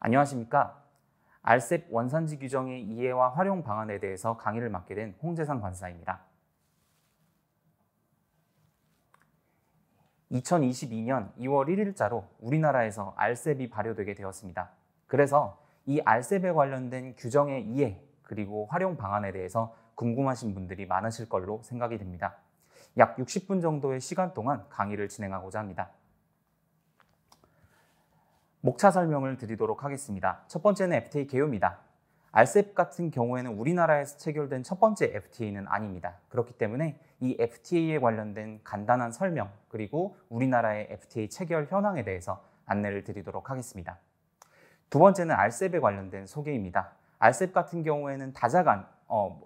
안녕하십니까? RCEP 원산지 규정의 이해와 활용 방안에 대해서 강의를 맡게 된 홍재상 관사입니다. 2022년 2월 1일자로 우리나라에서 RCEP이 발효되게 되었습니다. 그래서 이 RCEP에 관련된 규정의 이해 그리고 활용 방안에 대해서 궁금하신 분들이 많으실 걸로 생각이 됩니다. 약 60분 정도의 시간 동안 강의를 진행하고자 합니다. 목차 설명을 드리도록 하겠습니다. 첫 번째는 FTA 개요입니다. RCEP 같은 경우에는 우리나라에서 체결된 첫 번째 FTA는 아닙니다. 그렇기 때문에 이 FTA에 관련된 간단한 설명 그리고 우리나라의 FTA 체결 현황에 대해서 안내를 드리도록 하겠습니다. 두 번째는 RCEP에 관련된 소개입니다. RCEP 같은 경우에는 다자간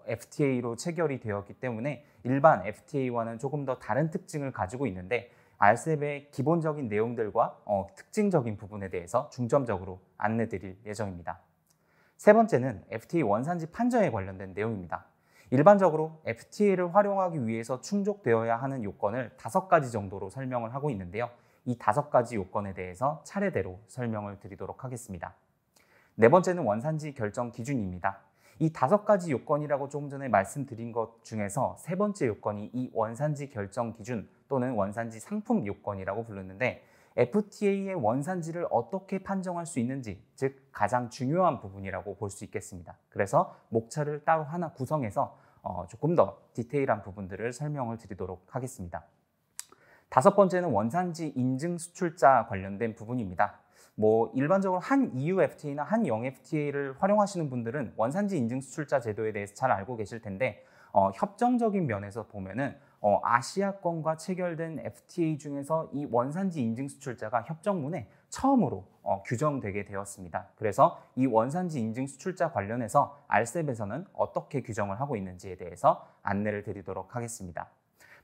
FTA로 체결이 되었기 때문에 일반 FTA와는 조금 더 다른 특징을 가지고 있는데 RCEP의 기본적인 내용들과 특징적인 부분에 대해서 중점적으로 안내드릴 예정입니다. 세 번째는 FTA 원산지 판정에 관련된 내용입니다. 일반적으로 FTA를 활용하기 위해서 충족되어야 하는 요건을 5가지 정도로 설명을 하고 있는데요. 이 5가지 요건에 대해서 차례대로 설명을 드리도록 하겠습니다. 네 번째는 원산지 결정 기준입니다. 이 5가지 요건이라고 조금 전에 말씀드린 것 중에서 세 번째 요건이 이 원산지 결정 기준 또는 원산지 상품 요건이라고 부르는데 FTA의 원산지를 어떻게 판정할 수 있는지, 즉 가장 중요한 부분이라고 볼 수 있겠습니다. 그래서 목차를 따로 하나 구성해서 조금 더 디테일한 부분들을 설명을 드리도록 하겠습니다. 다섯 번째는 원산지 인증 수출자 관련된 부분입니다. 일반적으로 한 EU FTA나 한 영 FTA를 활용하시는 분들은 원산지 인증 수출자 제도에 대해서 잘 알고 계실 텐데 협정적인 면에서 보면은 아시아권과 체결된 FTA 중에서 이 원산지 인증 수출자가 협정문에 처음으로 규정되게 되었습니다. 그래서 이 원산지 인증 수출자 관련해서 RCEP에서는 어떻게 규정을 하고 있는지에 대해서 안내를 드리도록 하겠습니다.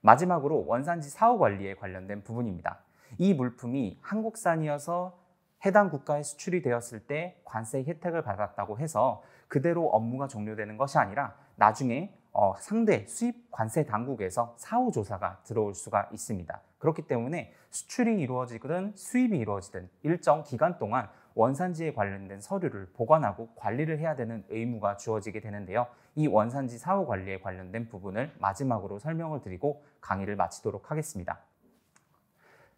마지막으로 원산지 사후 관리에 관련된 부분입니다. 이 물품이 한국산이어서 해당 국가에 수출이 되었을 때 관세 혜택을 받았다고 해서 그대로 업무가 종료되는 것이 아니라 나중에 상대 수입 관세 당국에서 사후 조사가 들어올 수가 있습니다. 그렇기 때문에 수출이 이루어지든 수입이 이루어지든 일정 기간 동안 원산지에 관련된 서류를 보관하고 관리를 해야 되는 의무가 주어지게 되는데요. 이 원산지 사후 관리에 관련된 부분을 마지막으로 설명을 드리고 강의를 마치도록 하겠습니다.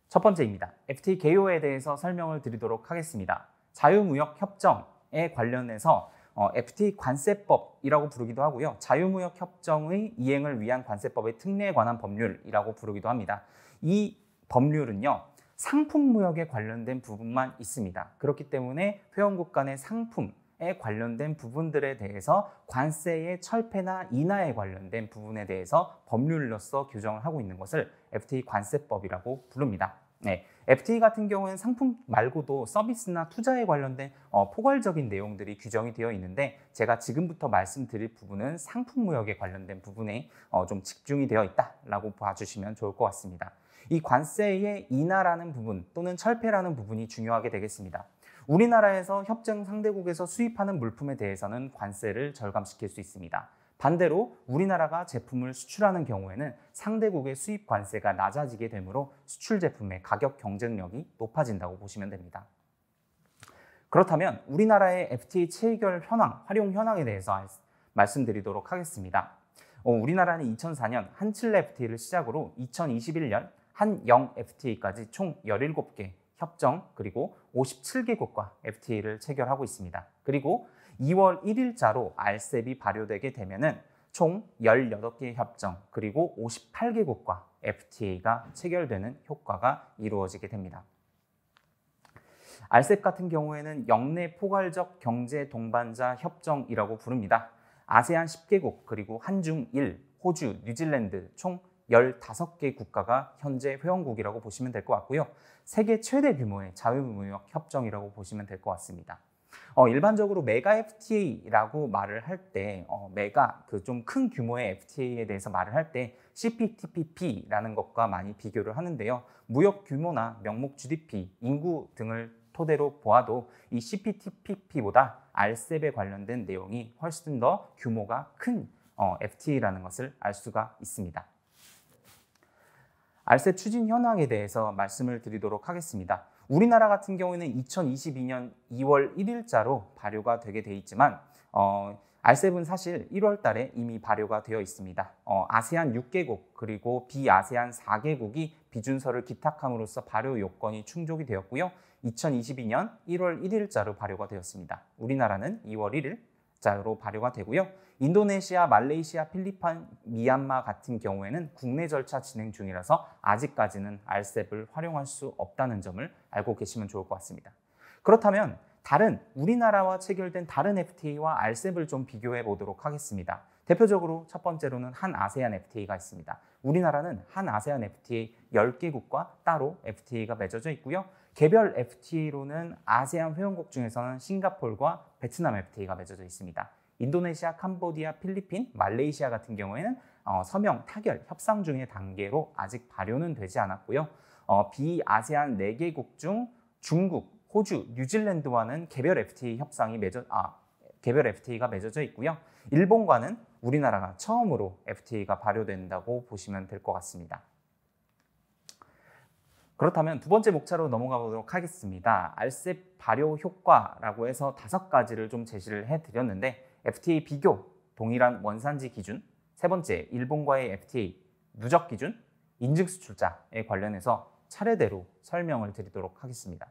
첫 번째입니다. FTA 개요에 대해서 설명을 드리도록 하겠습니다. 자유무역협정에 관련해서 FTA 관세법이라고 부르기도 하고요. 자유무역협정의 이행을 위한 관세법의 특례에 관한 법률이라고 부르기도 합니다. 이 법률은요. 상품무역에 관련된 부분만 있습니다. 그렇기 때문에 회원국 간의 상품에 관련된 부분들에 대해서 관세의 철폐나 인하에 관련된 부분에 대해서 법률로서 규정을 하고 있는 것을 FTA 관세법이라고 부릅니다. FTA 같은 경우에는 상품 말고도 서비스나 투자에 관련된 포괄적인 내용들이 규정이 되어 있는데 제가 지금부터 말씀드릴 부분은 상품무역에 관련된 부분에 좀 집중이 되어 있다라고 봐주시면 좋을 것 같습니다. 이 관세의 인하라는 부분 또는 철폐라는 부분이 중요하게 되겠습니다. 우리나라에서 협정 상대국에서 수입하는 물품에 대해서는 관세를 절감시킬 수 있습니다. 반대로 우리나라가 제품을 수출하는 경우에는 상대국의 수입 관세가 낮아지게 되므로 수출 제품의 가격 경쟁력이 높아진다고 보시면 됩니다. 그렇다면 우리나라의 FTA 체결 현황, 활용 현황에 대해서 말씀드리도록 하겠습니다. 우리나라는 2004년 한칠레 FTA를 시작으로 2021년 한영 FTA까지 총 17개 협정 그리고 57개국과 FTA를 체결하고 있습니다. 그리고 2월 1일자로 RCEP이 발효되게 되면은 총 18개 협정 그리고 58개국과 FTA가 체결되는 효과가 이루어지게 됩니다. RCEP 같은 경우에는 영내 포괄적 경제 동반자 협정이라고 부릅니다. 아세안 10개국 그리고 한중일, 호주, 뉴질랜드 총 15개 국가가 현재 회원국이라고 보시면 될 것 같고요. 세계 최대 규모의 자유무역 협정이라고 보시면 될 것 같습니다. 일반적으로 메가 FTA라고 말을 할 때 메가 좀 큰 규모의 FTA에 대해서 말을 할 때 CPTPP라는 것과 많이 비교를 하는데요. 무역 규모나 명목 GDP, 인구 등을 토대로 보아도 이 CPTPP보다 RCEP에 관련된 내용이 훨씬 더 규모가 큰 FTA라는 것을 알 수가 있습니다. RCEP 추진 현황에 대해서 말씀을 드리도록 하겠습니다. 우리나라 같은 경우에는 2022년 2월 1일자로 발효가 되게 돼 있지만 RCEP은 사실 1월 달에 이미 발효가 되어 있습니다. 아세안 6개국 그리고 비아세안 4개국이 비준서를 기탁함으로써 발효 요건이 충족이 되었고요. 2022년 1월 1일자로 발효가 되었습니다. 우리나라는 2월 1일자로 발효가 되고요. 인도네시아, 말레이시아, 필리핀, 미얀마 같은 경우에는 국내 절차 진행 중이라서 아직까지는 RCEP을 활용할 수 없다는 점을 알고 계시면 좋을 것 같습니다. 그렇다면 우리나라와 체결된 다른 FTA와 RCEP을 좀 비교해 보도록 하겠습니다. 대표적으로 첫 번째로는 한 아세안 FTA가 있습니다. 우리나라는 한 아세안 FTA 10개국과 따로 FTA가 맺어져 있고요. 개별 FTA로는 아세안 회원국 중에서는 싱가포르와 베트남 FTA가 맺어져 있습니다. 인도네시아, 캄보디아, 필리핀, 말레이시아 같은 경우에는 서명, 타결, 협상 중의 단계로 아직 발효는 되지 않았고요. 비아세안 4개국 중 중국, 호주, 뉴질랜드와는 개별 FTA가 맺어져 있고요. 일본과는 우리나라가 처음으로 FTA가 발효된다고 보시면 될 것 같습니다. 그렇다면 두 번째 목차로 넘어가 보도록 하겠습니다. RCEP 발효 효과라고 해서 5가지를 좀 제시를 해드렸는데 FTA 비교, 동일한 원산지 기준, 세 번째 일본과의 FTA 누적 기준, 인증 수출자에 관련해서 차례대로 설명을 드리도록 하겠습니다.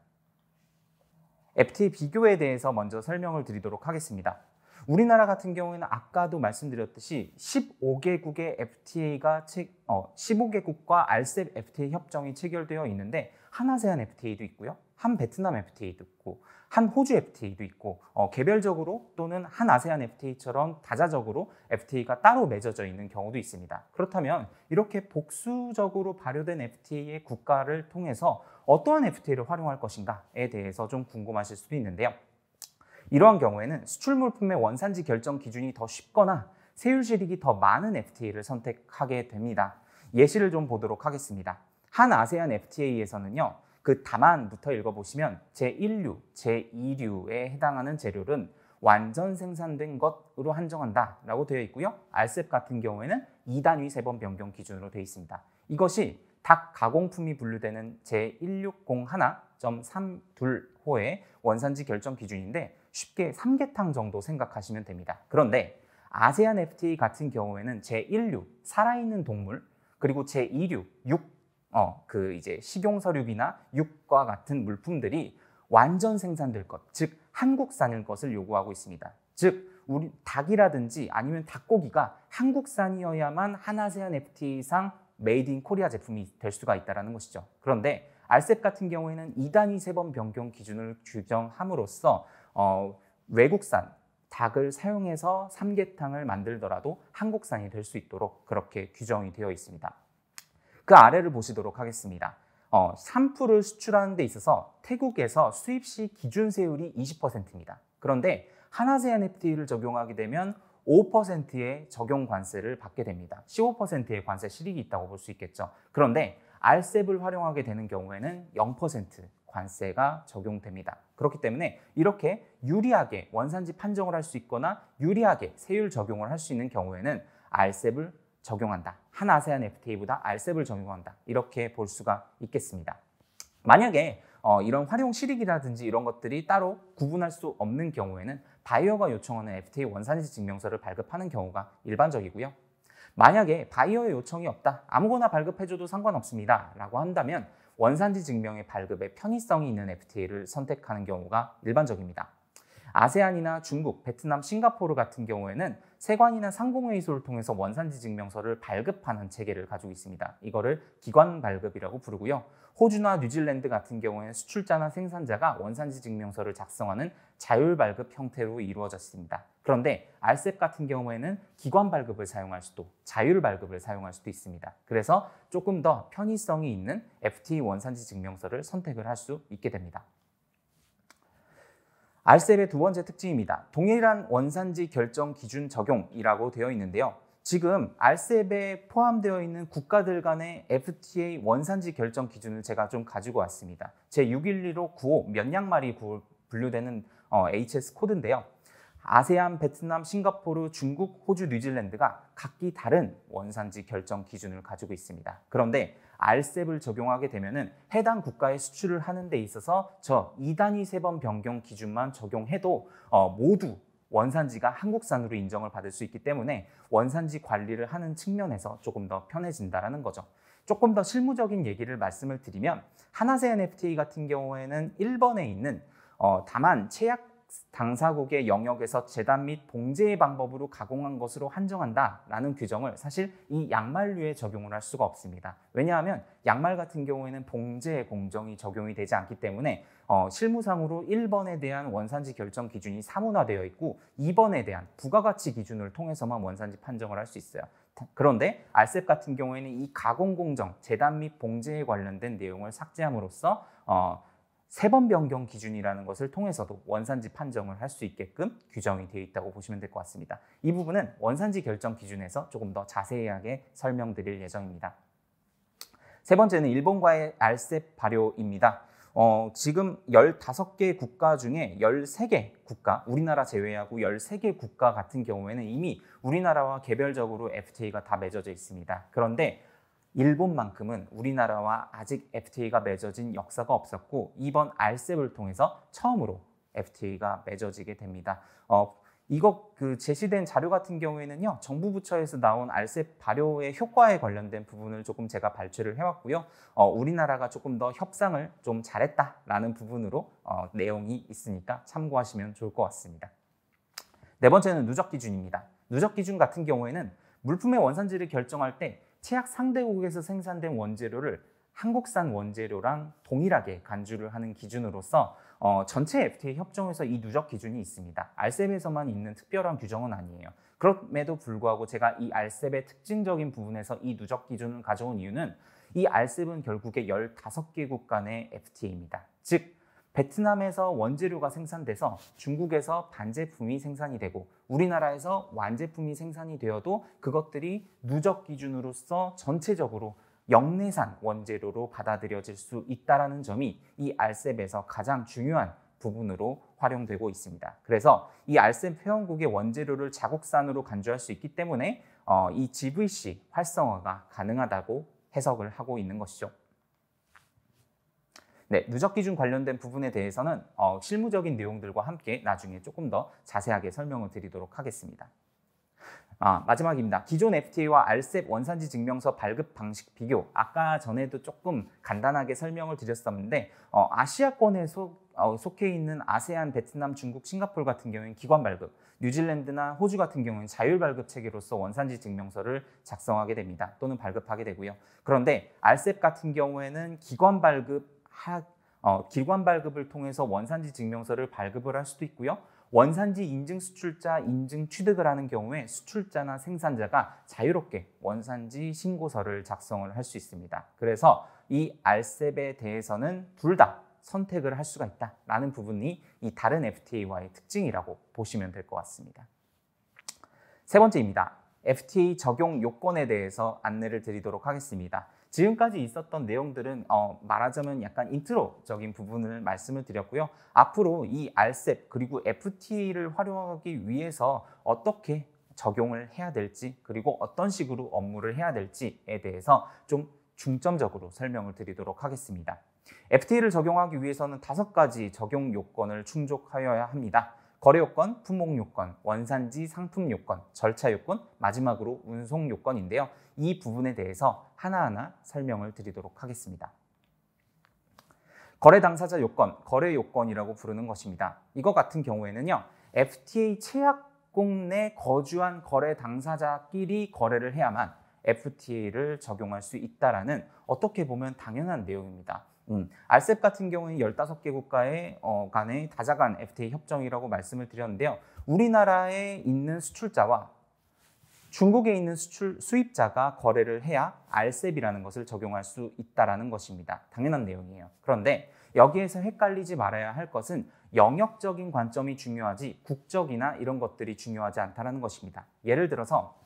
FTA 비교에 대해서 먼저 설명을 드리도록 하겠습니다. 우리나라 같은 경우에는 아까도 말씀드렸듯이 15개국과 RCEP FTA 협정이 체결되어 있는데 한 아세안 FTA도 있고요. 한 베트남 FTA도 있고 한 호주 FTA도 있고 개별적으로 또는 한 아세안 FTA처럼 다자적으로 FTA가 따로 맺어져 있는 경우도 있습니다. 그렇다면 이렇게 복수적으로 발효된 FTA의 국가를 통해서 어떠한 FTA를 활용할 것인가에 대해서 좀 궁금하실 수도 있는데요. 이러한 경우에는 수출 물품의 원산지 결정 기준이 더 쉽거나 세율 실익이 더 많은 FTA를 선택하게 됩니다. 예시를 좀 보도록 하겠습니다. 한 아세안 FTA에서는요. 그 다만부터 읽어보시면 제1류, 제2류에 해당하는 재료는 완전 생산된 것으로 한정한다라고 되어 있고요. RCEP 같은 경우에는 2단위 3번 변경 기준으로 되어 있습니다. 이것이 닭 가공품이 분류되는 제160.1.3.2호의 원산지 결정 기준인데 쉽게 삼계탕 정도 생각하시면 됩니다. 그런데 아세안 FTA 같은 경우에는 제1류, 살아있는 동물, 그리고 제2류, 식용서류비나 육과 같은 물품들이 완전 생산될 것, 즉 한국산일 것을 요구하고 있습니다. 즉 우리 닭이라든지 아니면 닭고기가 한국산이어야만 한 아세안 FTA상 메이드 인 코리아 제품이 될 수가 있다는 것이죠. 그런데 RCEP 같은 경우에는 2단위 3번 변경 기준을 규정함으로써 외국산 닭을 사용해서 삼계탕을 만들더라도 한국산이 될 수 있도록 그렇게 규정이 되어 있습니다. 그 아래를 보시도록 하겠습니다. 산풀을 수출하는 데 있어서 태국에서 수입 시 기준 세율이 20%입니다. 그런데 한아세안 FTA를 적용하게 되면 5%의 적용 관세를 받게 됩니다. 15%의 관세 실익이 있다고 볼 수 있겠죠. 그런데 RCEP을 활용하게 되는 경우에는 0% 관세가 적용됩니다. 그렇기 때문에 이렇게 유리하게 원산지 판정을 할 수 있거나 유리하게 세율 적용을 할 수 있는 경우에는 RCEP을 적용한다. 한 아세안 FTA보다 RCEP을 적용한다. 이렇게 볼 수가 있겠습니다. 만약에 이런 활용 실익이라든지 이런 것들이 따로 구분할 수 없는 경우에는 바이어가 요청하는 FTA 원산지 증명서를 발급하는 경우가 일반적이고요. 만약에 바이어의 요청이 없다, 아무거나 발급해줘도 상관없습니다 라고 한다면 원산지 증명의 발급에 편의성이 있는 FTA를 선택하는 경우가 일반적입니다. 아세안이나 중국, 베트남, 싱가포르 같은 경우에는 세관이나 상공회의소를 통해서 원산지 증명서를 발급하는 체계를 가지고 있습니다. 이거를 기관 발급이라고 부르고요. 호주나 뉴질랜드 같은 경우에는 수출자나 생산자가 원산지 증명서를 작성하는 자율 발급 형태로 이루어졌습니다. 그런데 RCEP 같은 경우에는 기관 발급을 사용할 수도, 자율 발급을 사용할 수도 있습니다. 그래서 조금 더 편의성이 있는 FTA 원산지 증명서를 선택을 할 수 있게 됩니다. RCEP의 두 번째 특징입니다. 동일한 원산지 결정 기준 적용이라고 되어 있는데요. 지금 RCEP에 포함되어 있는 국가들 간의 FTA 원산지 결정 기준을 제가 좀 가지고 왔습니다. 제611호 95 몇 양말이 분류되는 HS 코드인데요. 아세안, 베트남, 싱가포르, 중국, 호주, 뉴질랜드가 각기 다른 원산지 결정 기준을 가지고 있습니다. 그런데 RCEP을 적용하게 되면은 해당 국가에 수출을 하는 데 있어서 저 2단위 세번 변경 기준만 적용해도 모두 원산지가 한국산으로 인정을 받을 수 있기 때문에 원산지 관리를 하는 측면에서 조금 더 편해진다는 거죠. 조금 더 실무적인 얘기를 말씀을 드리면 한아세안 FTA 같은 경우에는 1번에 있는 다만 제약 당사국의 영역에서 재단 및 봉제 방법으로 가공한 것으로 한정한다라는 규정을 사실 이 양말류에 적용을 할 수가 없습니다. 왜냐하면 양말 같은 경우에는 봉제 공정이 적용이 되지 않기 때문에 실무상으로 1번에 대한 원산지 결정 기준이 사문화되어 있고 2번에 대한 부가가치 기준을 통해서만 원산지 판정을 할 수 있어요. 그런데 RCEP 같은 경우에는 이 가공 공정, 재단 및 봉제에 관련된 내용을 삭제함으로써 세번 변경 기준이라는 것을 통해서도 원산지 판정을 할 수 있게끔 규정이 되어 있다고 보시면 될 것 같습니다. 이 부분은 원산지 결정 기준에서 조금 더 자세하게 설명드릴 예정입니다. 세 번째는 일본과의 RCEP 발효입니다. 지금 15개 국가 중에 13개 국가, 우리나라 제외하고 13개 국가 같은 경우에는 이미 우리나라와 개별적으로 FTA가 다 맺어져 있습니다. 그런데 일본만큼은 우리나라와 아직 FTA가 맺어진 역사가 없었고 이번 RCEP을 통해서 처음으로 FTA가 맺어지게 됩니다. 이거 제시된 자료 같은 경우에는요, 정부 부처에서 나온 RCEP 발효의 효과에 관련된 부분을 조금 제가 발췌를 해왔고요. 우리나라가 조금 더 협상을 좀 잘했다라는 부분으로 내용이 있으니까 참고하시면 좋을 것 같습니다. 네 번째는 누적 기준입니다. 누적 기준 같은 경우에는 물품의 원산지를 결정할 때 제약 상대국에서 생산된 원재료를 한국산 원재료랑 동일하게 간주를 하는 기준으로서 전체 FTA 협정에서 이 누적 기준이 있습니다. RCEP에서만 있는 특별한 규정은 아니에요. 그럼에도 불구하고 제가 이 RCEP의 특징적인 부분에서 이 누적 기준을 가져온 이유는 이 RCEP은 결국에 15개국 간의 FTA입니다. 즉 베트남에서 원재료가 생산돼서 중국에서 반제품이 생산이 되고 우리나라에서 완제품이 생산이 되어도 그것들이 누적 기준으로서 전체적으로 영내산 원재료로 받아들여질 수 있다는 점이 이 RCEP에서 가장 중요한 부분으로 활용되고 있습니다. 그래서 이 RCEP 회원국의 원재료를 자국산으로 간주할 수 있기 때문에 이 GVC 활성화가 가능하다고 해석을 하고 있는 것이죠. 네, 누적 기준 관련된 부분에 대해서는 실무적인 내용들과 함께 나중에 조금 더 자세하게 설명을 드리도록 하겠습니다. 마지막입니다. 기존 FTA와 RCEP 원산지 증명서 발급 방식 비교. 아까 전에도 조금 간단하게 설명을 드렸었는데 아시아권에 속해 있는 아세안, 베트남, 중국, 싱가포르 같은 경우에는 기관 발급, 뉴질랜드나 호주 같은 경우에는 자율 발급 체계로서 원산지 증명서를 작성하게 됩니다. 또는 발급하게 되고요. 그런데 RCEP 같은 경우에는 기관 발급을 통해서 원산지 증명서를 발급을 할 수도 있고요. 원산지 인증 수출자 인증 취득을 하는 경우에 수출자나 생산자가 자유롭게 원산지 신고서를 작성을 할 수 있습니다. 그래서 이 RCEP에 대해서는 둘 다 선택을 할 수가 있다라는 부분이 이 다른 FTA와의 특징이라고 보시면 될 것 같습니다. 세 번째입니다. FTA 적용 요건에 대해서 안내를 드리도록 하겠습니다. 지금까지 있었던 내용들은 말하자면 약간 인트로적인 부분을 말씀을 드렸고요. 앞으로 이 RCEP 그리고 FTA를 활용하기 위해서 어떻게 적용을 해야 될지 그리고 어떤 식으로 업무를 해야 될지에 대해서 좀 중점적으로 설명을 드리도록 하겠습니다. FTA를 적용하기 위해서는 5가지 적용 요건을 충족하여야 합니다. 거래 요건, 품목 요건, 원산지 상품 요건, 절차 요건, 마지막으로 운송 요건인데요. 이 부분에 대해서 하나하나 설명을 드리도록 하겠습니다. 거래 당사자 요건, 거래 요건이라고 부르는 것입니다. 이거 같은 경우에는요, FTA 체약국 내 거주한 거래 당사자끼리 거래를 해야만 FTA를 적용할 수 있다라는 어떻게 보면 당연한 내용입니다. RCEP 같은 경우는 15개 국가의 간의 다자간 FTA 협정이라고 말씀을 드렸는데요. 우리나라에 있는 수출자와 중국에 있는 수입자가 거래를 해야 RCEP이라는 것을 적용할 수 있다는 것입니다. 당연한 내용이에요. 그런데 여기에서 헷갈리지 말아야 할 것은 영역적인 관점이 중요하지 국적이나 이런 것들이 중요하지 않다는 것입니다. 예를 들어서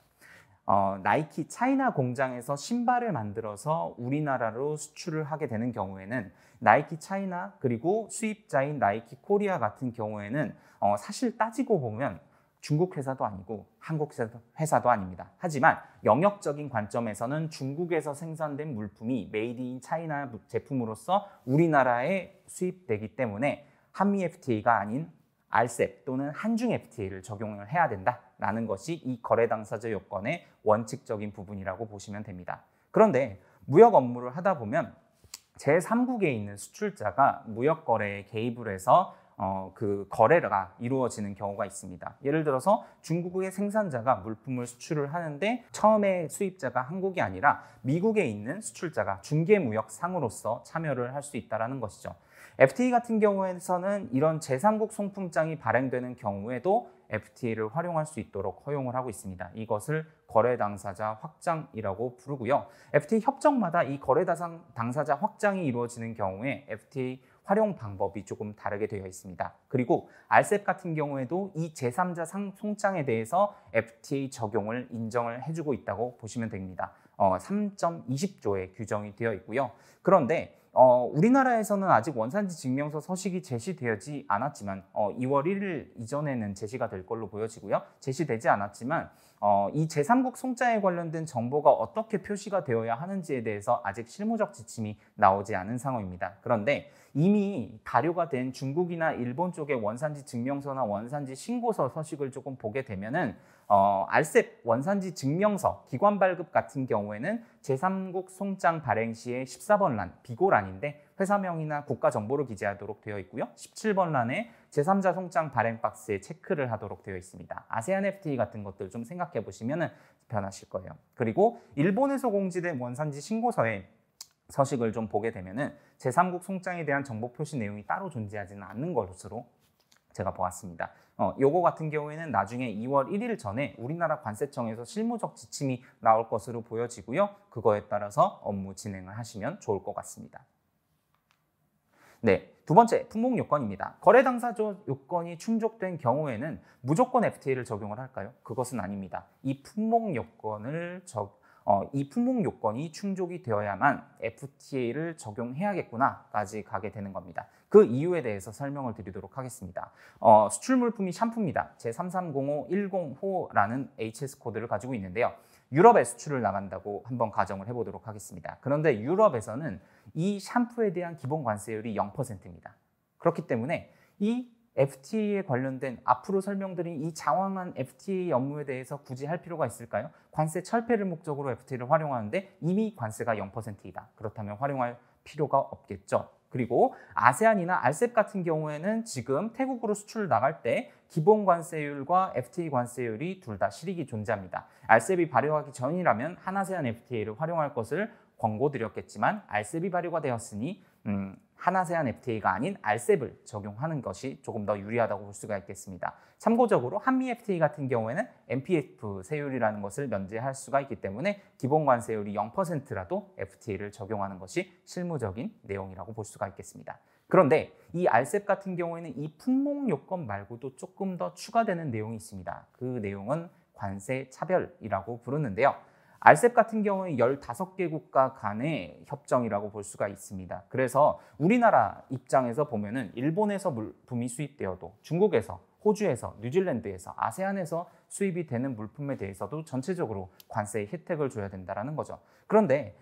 나이키 차이나 공장에서 신발을 만들어서 우리나라로 수출을 하게 되는 경우에는 나이키 차이나 그리고 수입자인 나이키 코리아 같은 경우에는 사실 따지고 보면 중국 회사도 아니고 한국 회사도 아닙니다. 하지만 영역적인 관점에서는 중국에서 생산된 물품이 메이드 인 차이나 제품으로서 우리나라에 수입되기 때문에 한미 FTA가 아닌 RCEP 또는 한중 FTA를 적용을 해야 된다라는 것이 이 거래 당사자 요건의 원칙적인 부분이라고 보시면 됩니다. 그런데 무역 업무를 하다 보면 제3국에 있는 수출자가 무역 거래에 개입을 해서 그 거래가 이루어지는 경우가 있습니다. 예를 들어서 중국의 생산자가 물품을 수출을 하는데 처음에 수입자가 한국이 아니라 미국에 있는 수출자가 중개무역상으로서 참여를 할 수 있다는 것이죠. FTA 같은 경우에서는 이런 제3국 송품장이 발행되는 경우에도 FTA를 활용할 수 있도록 허용을 하고 있습니다. 이것을 거래 당사자 확장이라고 부르고요. FTA 협정마다 이 거래 당사자 확장이 이루어지는 경우에 FTA 활용 방법이 조금 다르게 되어 있습니다. 그리고 RCEP 같은 경우에도 이 제3자 송장에 대해서 FTA 적용을 인정을 해주고 있다고 보시면 됩니다. 3.20조의 규정이 되어 있고요. 그런데 우리나라에서는 아직 원산지 증명서 서식이 제시되지 않았지만 2월 1일 이전에는 제시가 될 걸로 보여지고요. 제시되지 않았지만 이 제3국 송자에 관련된 정보가 어떻게 표시가 되어야 하는지에 대해서 아직 실무적 지침이 나오지 않은 상황입니다. 그런데 이미 발효가 된 중국이나 일본 쪽의 원산지 증명서나 원산지 신고서 서식을 조금 보게 되면은 RCEP 원산지 증명서 기관 발급 같은 경우에는 제3국 송장 발행 시에 14번 란, 비고란인데 회사명이나 국가 정보를 기재하도록 되어 있고요. 17번 란에 제3자 송장 발행 박스에 체크를 하도록 되어 있습니다. 아세안 FTA 같은 것들 좀 생각해 보시면 변하실 거예요. 그리고 일본에서 공지된 원산지 신고서에 서식을 좀 보게 되면은 제3국 송장에 대한 정보 표시 내용이 따로 존재하지는 않는 것으로 제가 보았습니다. 요거 같은 경우에는 나중에 2월 1일 전에 우리나라 관세청에서 실무적 지침이 나올 것으로 보여지고요. 그거에 따라서 업무 진행을 하시면 좋을 것 같습니다. 네, 두 번째 품목 요건입니다. 거래 당사자 요건이 충족된 경우에는 무조건 FTA를 적용을 할까요? 그것은 아닙니다. 이 품목 요건이 충족이 되어야만 FTA를 적용해야겠구나까지 가게 되는 겁니다. 그 이유에 대해서 설명을 드리도록 하겠습니다. 수출 물품이 샴푸입니다. 제3305105라는 HS 코드를 가지고 있는데요. 유럽에 수출을 나간다고 한번 가정을 해보도록 하겠습니다. 그런데 유럽에서는 이 샴푸에 대한 기본 관세율이 0%입니다. 그렇기 때문에 이 FTA에 관련된 앞으로 설명드린 이 장황한 FTA 업무에 대해서 굳이 할 필요가 있을까요? 관세 철폐를 목적으로 FTA를 활용하는데 이미 관세가 0%이다. 그렇다면 활용할 필요가 없겠죠. 그리고 아세안이나 RCEP 같은 경우에는 지금 태국으로 수출을 나갈 때 기본 관세율과 FTA 관세율이 둘 다 실익이 존재합니다. RCEP이 발효하기 전이라면 한아세안 FTA를 활용할 것을 권고드렸겠지만 RCEP이 발효가 되었으니 한아세안 FTA가 아닌 RCEP을 적용하는 것이 조금 더 유리하다고 볼 수가 있겠습니다. 참고적으로 한미 FTA 같은 경우에는 MPF 세율이라는 것을 면제할 수가 있기 때문에 기본 관세율이 0%라도 FTA를 적용하는 것이 실무적인 내용이라고 볼 수가 있겠습니다. 그런데 이 RCEP 같은 경우에는 이 품목 요건 말고도 조금 더 추가되는 내용이 있습니다. 그 내용은 관세 차별이라고 부르는데요. RCEP 같은 경우에 15개 국가 간의 협정이라고 볼 수가 있습니다. 그래서 우리나라 입장에서 보면은 일본에서 물품이 수입되어도 중국에서, 호주에서, 뉴질랜드에서, 아세안에서 수입이 되는 물품에 대해서도 전체적으로 관세 혜택을 줘야 된다는 거죠. 그런데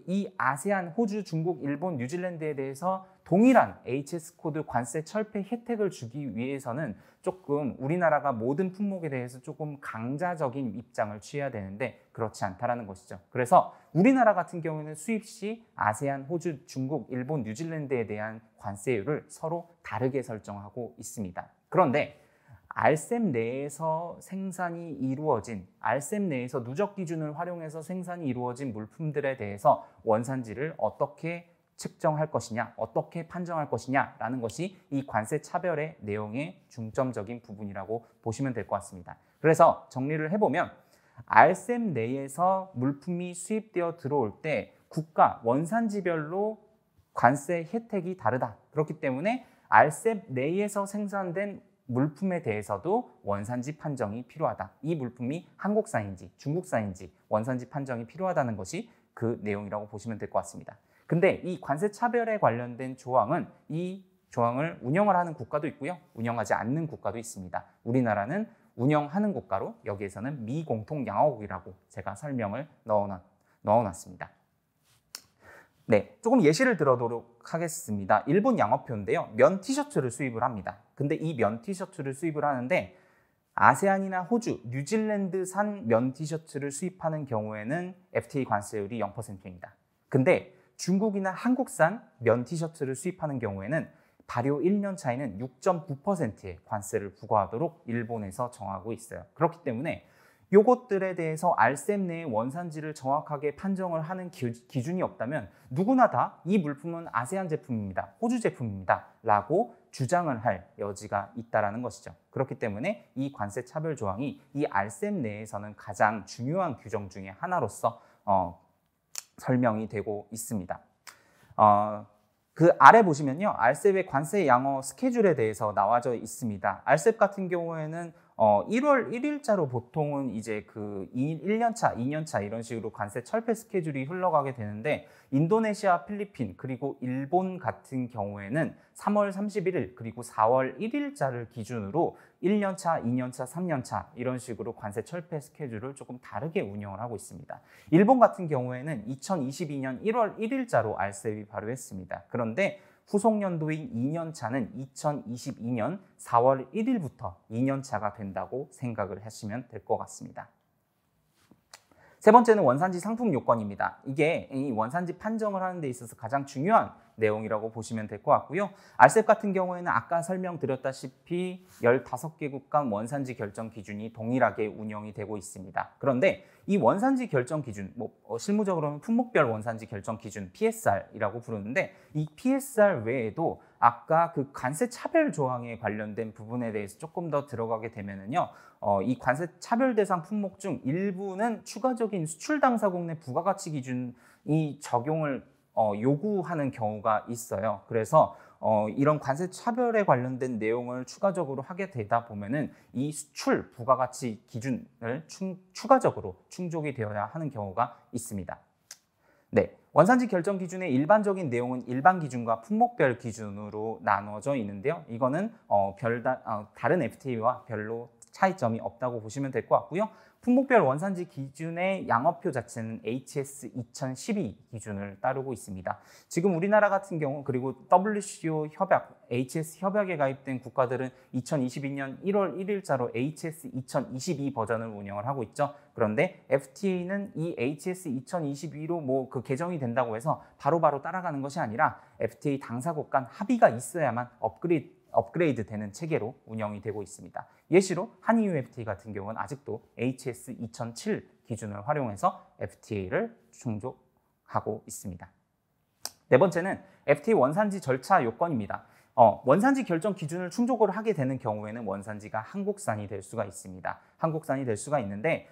이 아세안, 호주, 중국, 일본, 뉴질랜드에 대해서 동일한 HS 코드 관세 철폐 혜택을 주기 위해서는 조금 우리나라가 모든 품목에 대해서 조금 강자적인 입장을 취해야 되는데 그렇지 않다라는 것이죠. 그래서 우리나라 같은 경우에는 수입 시 아세안, 호주, 중국, 일본, 뉴질랜드에 대한 관세율을 서로 다르게 설정하고 있습니다. 그런데 RCEP 내에서 생산이 이루어진, RCEP 내에서 누적 기준을 활용해서 생산이 이루어진 물품들에 대해서 원산지를 어떻게 측정할 것이냐, 어떻게 판정할 것이냐라는 것이 이 관세 차별의 내용의 중점적인 부분이라고 보시면 될 것 같습니다. 그래서 정리를 해보면 RCEP 내에서 물품이 수입되어 들어올 때 국가 원산지별로 관세 혜택이 다르다. 그렇기 때문에 RCEP 내에서 생산된 물품에 대해서도 원산지 판정이 필요하다. 이 물품이 한국산인지 중국산인지 원산지 판정이 필요하다는 것이 그 내용이라고 보시면 될 것 같습니다. 근데 이 관세 차별에 관련된 조항은 이 조항을 운영을 하는 국가도 있고요. 운영하지 않는 국가도 있습니다. 우리나라는 운영하는 국가로 여기에서는 미공통 양어국이라고 제가 설명을 넣어놨습니다. 네, 조금 예시를 들어보도록 하겠습니다. 일본 양어표인데요. 면 티셔츠를 수입을 합니다. 근데 이 면 티셔츠를 수입을 하는데 아세안이나 호주, 뉴질랜드산 면 티셔츠를 수입하는 경우에는 FTA 관세율이 0%입니다. 근데 중국이나 한국산 면 티셔츠를 수입하는 경우에는 발효 1년 차에는 6.9%의 관세를 부과하도록 일본에서 정하고 있어요. 그렇기 때문에 요것들에 대해서 RCEP 내의 원산지를 정확하게 판정을 하는 기준이 없다면 누구나 다 이 물품은 아세안 제품입니다, 호주 제품입니다 라고 주장을 할 여지가 있다는 것이죠. 그렇기 때문에 이 관세 차별 조항이 이 RCEP 내에서는 가장 중요한 규정 중에 하나로서 설명이 되고 있습니다. 그 아래 보시면요, RCEP의 관세 양어 스케줄에 대해서 나와져 있습니다. RCEP 같은 경우에는 1월 1일자로 보통은 이제 그 1년차, 2년차 이런 식으로 관세 철폐 스케줄이 흘러가게 되는데 인도네시아, 필리핀 그리고 일본 같은 경우에는 3월 31일 그리고 4월 1일자를 기준으로 1년차, 2년차, 3년차 이런 식으로 관세 철폐 스케줄을 조금 다르게 운영을 하고 있습니다. 일본 같은 경우에는 2022년 1월 1일자로 RCEP이 발효했습니다. 그런데 후속 연도인 2년차는 2022년 4월 1일부터 2년차가 된다고 생각을 하시면 될 것 같습니다. 세 번째는 원산지 상품 요건입니다. 이게 이 원산지 판정을 하는 데 있어서 가장 중요한 내용이라고 보시면 될 것 같고요. RCEP 같은 경우에는 아까 설명드렸다시피 15개국 간 원산지 결정 기준이 동일하게 운영이 되고 있습니다. 그런데 이 원산지 결정 기준, 실무적으로는 품목별 원산지 결정 기준 PSR이라고 부르는데 이 PSR 외에도 아까 그 관세 차별 조항에 관련된 부분에 대해서 조금 더 들어가게 되면은요, 이 관세 차별 대상 품목 중 일부는 추가적인 수출 당사국 내 부가가치 기준이 적용을 요구하는 경우가 있어요. 그래서 이런 관세 차별에 관련된 내용을 추가적으로 하게 되다 보면은 이 수출 부가가치 기준을 추가적으로 충족이 되어야 하는 경우가 있습니다. 네, 원산지 결정 기준의 일반적인 내용은 일반 기준과 품목별 기준으로 나눠져 있는데요. 이거는 다른 FTA와 별로 차이점이 없다고 보시면 될 것 같고요. 품목별 원산지 기준의 양어표 자체는 HS 2012 기준을 따르고 있습니다. 지금 우리나라 같은 경우 그리고 WTO 협약, HS 협약에 가입된 국가들은 2022년 1월 1일자로 HS 2022 버전을 운영을 하고 있죠. 그런데 FTA는 이 HS 2022로 그 개정이 된다고 해서 바로바로 따라가는 것이 아니라 FTA 당사국 간 합의가 있어야만 업그레이드 되는 체계로 운영이 되고 있습니다. 예시로 한EU FTA 같은 경우는 아직도 HS 2007 기준을 활용해서 FTA를 충족하고 있습니다. 네 번째는 FTA 원산지 절차 요건입니다. 원산지 결정 기준을 충족을 하게 되는 경우에는 원산지가 한국산이 될 수가 있습니다. 한국산이 될 수가 있는데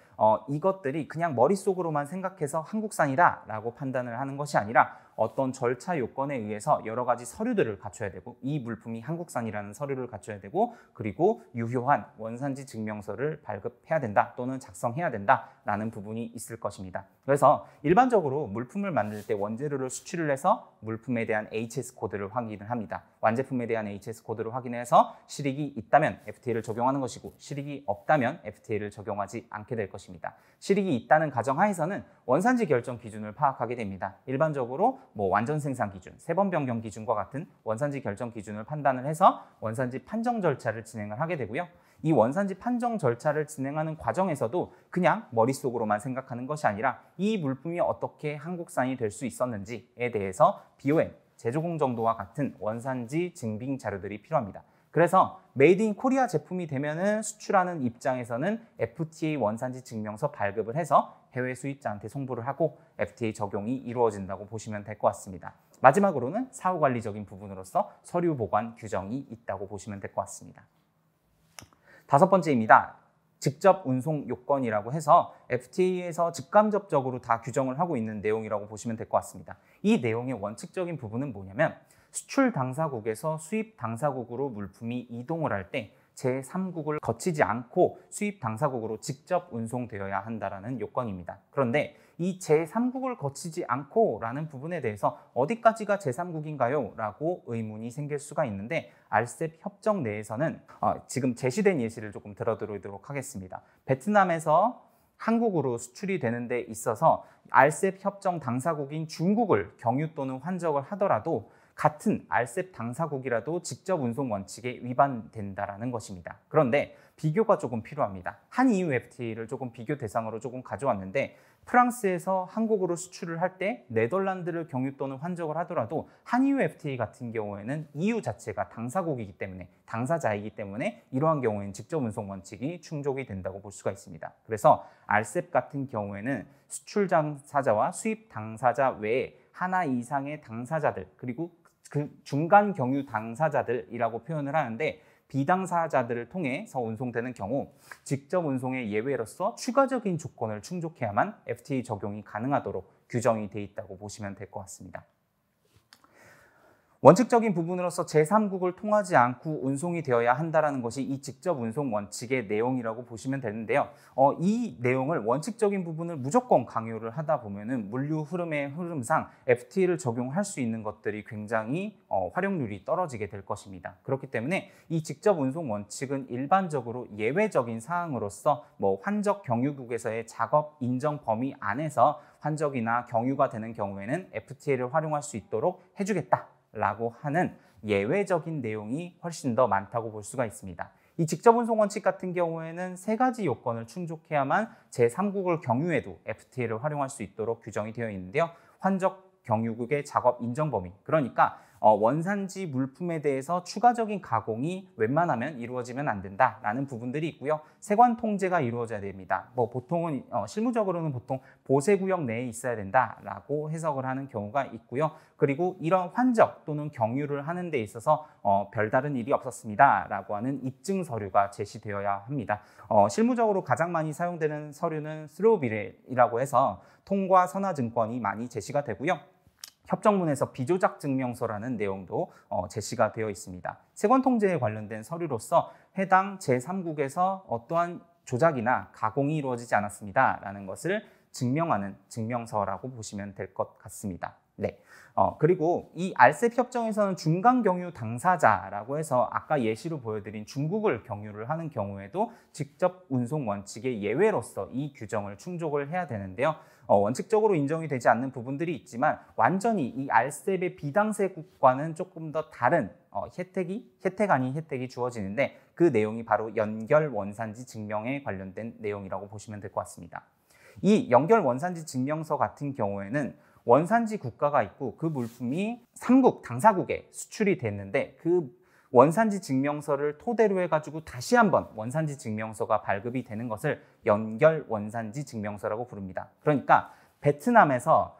이것들이 그냥 머릿속으로만 생각해서 한국산이다 라고 판단을 하는 것이 아니라 어떤 절차 요건에 의해서 여러 가지 서류들을 갖춰야 되고 이 물품이 한국산이라는 서류를 갖춰야 되고 그리고 유효한 원산지 증명서를 발급해야 된다 또는 작성해야 된다라는 부분이 있을 것입니다. 그래서 일반적으로 물품을 만들 때 원재료를 수출을 해서 물품에 대한 HS 코드를 확인을 합니다. 완제품에 대한 HS 코드를 확인해서 실익이 있다면 FTA를 적용하는 것이고 실익이 없다면 FTA를 적용하지 않게 될 것입니다. 실익이 있다는 가정하에서는 원산지 결정 기준을 파악하게 됩니다. 일반적으로 완전 생산 기준, 세번 변경 기준과 같은 원산지 결정 기준을 판단을 해서 원산지 판정 절차를 진행을 하게 되고요. 이 원산지 판정 절차를 진행하는 과정에서도 그냥 머릿속으로만 생각하는 것이 아니라 이 물품이 어떻게 한국산이 될 수 있었는지에 대해서 BOM, 제조 공정도와 같은 원산지 증빙 자료들이 필요합니다. 그래서 메이드 인 코리아 제품이 되면은 수출하는 입장에서는 FTA 원산지 증명서 발급을 해서 해외 수입자한테 송부를 하고 FTA 적용이 이루어진다고 보시면 될 것 같습니다. 마지막으로는 사후 관리적인 부분으로서 서류 보관 규정이 있다고 보시면 될 것 같습니다. 다섯 번째입니다. 직접 운송 요건이라고 해서 FTA에서 직간접적으로 다 규정을 하고 있는 내용이라고 보시면 될 것 같습니다. 이 내용의 원칙적인 부분은 뭐냐면 수출 당사국에서 수입 당사국으로 물품이 이동을 할 때 제3국을 거치지 않고 수입 당사국으로 직접 운송되어야 한다는 요건입니다. 그런데 이 제3국을 거치지 않고 라는 부분에 대해서 어디까지가 제3국인가요? 라고 의문이 생길 수가 있는데 RCEP 협정 내에서는 지금 제시된 예시를 조금 들어드리도록 하겠습니다. 베트남에서 한국으로 수출이 되는 데 있어서 RCEP 협정 당사국인 중국을 경유 또는 환적을 하더라도 같은 RCEP 당사국이라도 직접 운송 원칙에 위반된다라는 것입니다. 그런데 비교가 조금 필요합니다. 한EU FTA를 조금 비교 대상으로 조금 가져왔는데 프랑스에서 한국으로 수출을 할 때 네덜란드를 경유 또는 환적을 하더라도 한EU FTA 같은 경우에는 EU 자체가 당사국이기 때문에 당사자이기 때문에 이러한 경우에는 직접 운송 원칙이 충족이 된다고 볼 수가 있습니다. 그래서 RCEP 같은 경우에는 수출 당사자와 수입 당사자 외에 하나 이상의 당사자들 그리고 그 중간 경유 당사자들이라고 표현을 하는데 비당사자들을 통해서 운송되는 경우 직접 운송의 예외로서 추가적인 조건을 충족해야만 FTA 적용이 가능하도록 규정이 돼 있다고 보시면 될 것 같습니다. 원칙적인 부분으로서 제3국을 통하지 않고 운송이 되어야 한다는 것이 이 직접 운송 원칙의 내용이라고 보시면 되는데요. 이 내용을 원칙적인 부분을 무조건 강요를 하다 보면은 물류 흐름의 흐름상 FTA를 적용할 수 있는 것들이 굉장히 활용률이 떨어지게 될 것입니다. 그렇기 때문에 이 직접 운송 원칙은 일반적으로 예외적인 사항으로서 환적 경유국에서의 작업 인정 범위 안에서 환적이나 경유가 되는 경우에는 FTA를 활용할 수 있도록 해주겠다. 라고 하는 예외적인 내용이 훨씬 더 많다고 볼 수가 있습니다. 이 직접 운송 원칙 같은 경우에는 세 가지 요건을 충족해야만 제3국을 경유해도 FTA를 활용할 수 있도록 규정이 되어 있는데요. 환적 경유국의 작업 인정 범위, 그러니까 원산지 물품에 대해서 추가적인 가공이 웬만하면 이루어지면 안 된다라는 부분들이 있고요. 세관 통제가 이루어져야 됩니다. 보통은 실무적으로는 보통 보세구역 내에 있어야 된다라고 해석을 하는 경우가 있고요. 그리고 이런 환적 또는 경유를 하는 데 있어서 별다른 일이 없었습니다라고 하는 입증 서류가 제시되어야 합니다. 실무적으로 가장 많이 사용되는 서류는 스로비레이라고 해서 통과 선화증권이 많이 제시가 되고요. 협정문에서 비조작 증명서라는 내용도 제시가 되어 있습니다. 세관 통제에 관련된 서류로서 해당 제3국에서 어떠한 조작이나 가공이 이루어지지 않았습니다라는 것을 증명하는 증명서라고 보시면 될 것 같습니다. 네. 그리고 이 RCEP 협정에서는 중간 경유 당사자라고 해서 아까 예시로 보여드린 중국을 경유를 하는 경우에도 직접 운송 원칙의 예외로서 이 규정을 충족을 해야 되는데요. 원칙적으로 인정이 되지 않는 부분들이 있지만 완전히 이 RCEP의 비당사국과는 조금 더 다른 혜택 아닌 혜택이 주어지는데 그 내용이 바로 연결 원산지 증명에 관련된 내용이라고 보시면 될 것 같습니다. 이 연결 원산지 증명서 같은 경우에는 원산지 국가가 있고 그 물품이 3국 당사국에 수출이 됐는데 그 원산지 증명서를 토대로 해가지고 다시 한번 원산지 증명서가 발급이 되는 것을 연결 원산지 증명서라고 부릅니다. 그러니까 베트남에서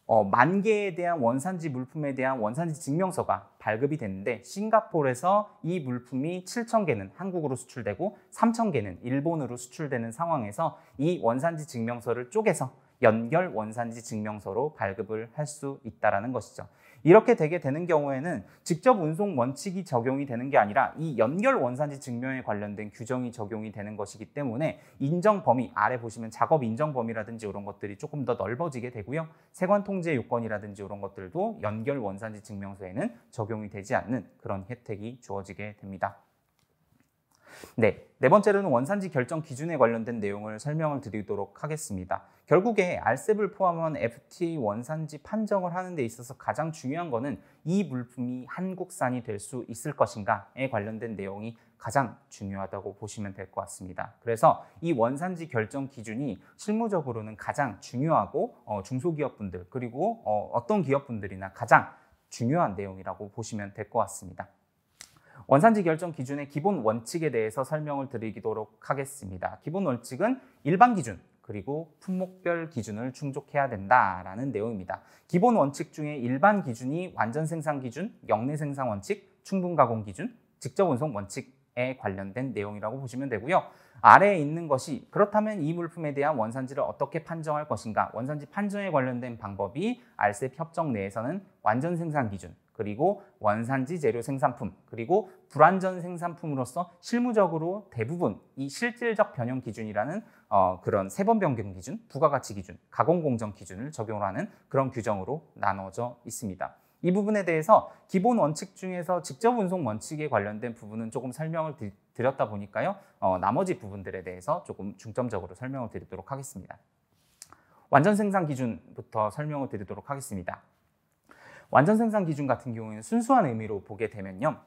10,000개에 대한 원산지 물품에 대한 원산지 증명서가 발급이 됐는데 싱가포르에서 이 물품이 7,000개는 한국으로 수출되고 3,000개는 일본으로 수출되는 상황에서 이 원산지 증명서를 쪼개서 연결 원산지 증명서로 발급을 할 수 있다는 것이죠. 이렇게 되게 되는 경우에는 직접 운송 원칙이 적용이 되는 게 아니라 이 연결 원산지 증명에 관련된 규정이 적용이 되는 것이기 때문에 인정 범위, 아래 보시면 작업 인정 범위라든지 이런 것들이 조금 더 넓어지게 되고요. 세관 통제 요건이라든지 이런 것들도 연결 원산지 증명서에는 적용이 되지 않는 그런 혜택이 주어지게 됩니다. 네 번째로는 원산지 결정 기준에 관련된 내용을 설명을 드리도록 하겠습니다. 결국에 RCEP을 포함한 FTA 원산지 판정을 하는 데 있어서 가장 중요한 것은 이 물품이 한국산이 될 수 있을 것인가에 관련된 내용이 가장 중요하다고 보시면 될 것 같습니다. 그래서 이 원산지 결정 기준이 실무적으로는 가장 중요하고 중소기업분들 그리고 어떤 기업분들이나 가장 중요한 내용이라고 보시면 될 것 같습니다. 원산지 결정 기준의 기본 원칙에 대해서 설명을 드리도록 하겠습니다. 기본 원칙은 일반 기준 그리고 품목별 기준을 충족해야 된다라는 내용입니다. 기본 원칙 중에 일반 기준이 완전 생산 기준, 영내 생산 원칙, 충분 가공 기준, 직접 운송 원칙에 관련된 내용이라고 보시면 되고요. 아래에 있는 것이 그렇다면 이 물품에 대한 원산지를 어떻게 판정할 것인가? 원산지 판정에 관련된 방법이 RCEP 협정 내에서는 완전 생산 기준, 그리고 원산지 재료 생산품, 그리고 불완전 생산품으로서 실무적으로 대부분 이 실질적 변형 기준이라는 그런 세번 변경 기준, 부가가치 기준, 가공 공정 기준을 적용하는 그런 규정으로 나눠져 있습니다. 이 부분에 대해서 기본 원칙 중에서 직접 운송 원칙에 관련된 부분은 조금 설명을 드렸다 보니까요. 나머지 부분들에 대해서 조금 중점적으로 설명을 드리도록 하겠습니다. 완전 생산 기준부터 설명을 드리도록 하겠습니다. 완전 생산 기준 같은 경우에는 순수한 의미로 보게 되면요.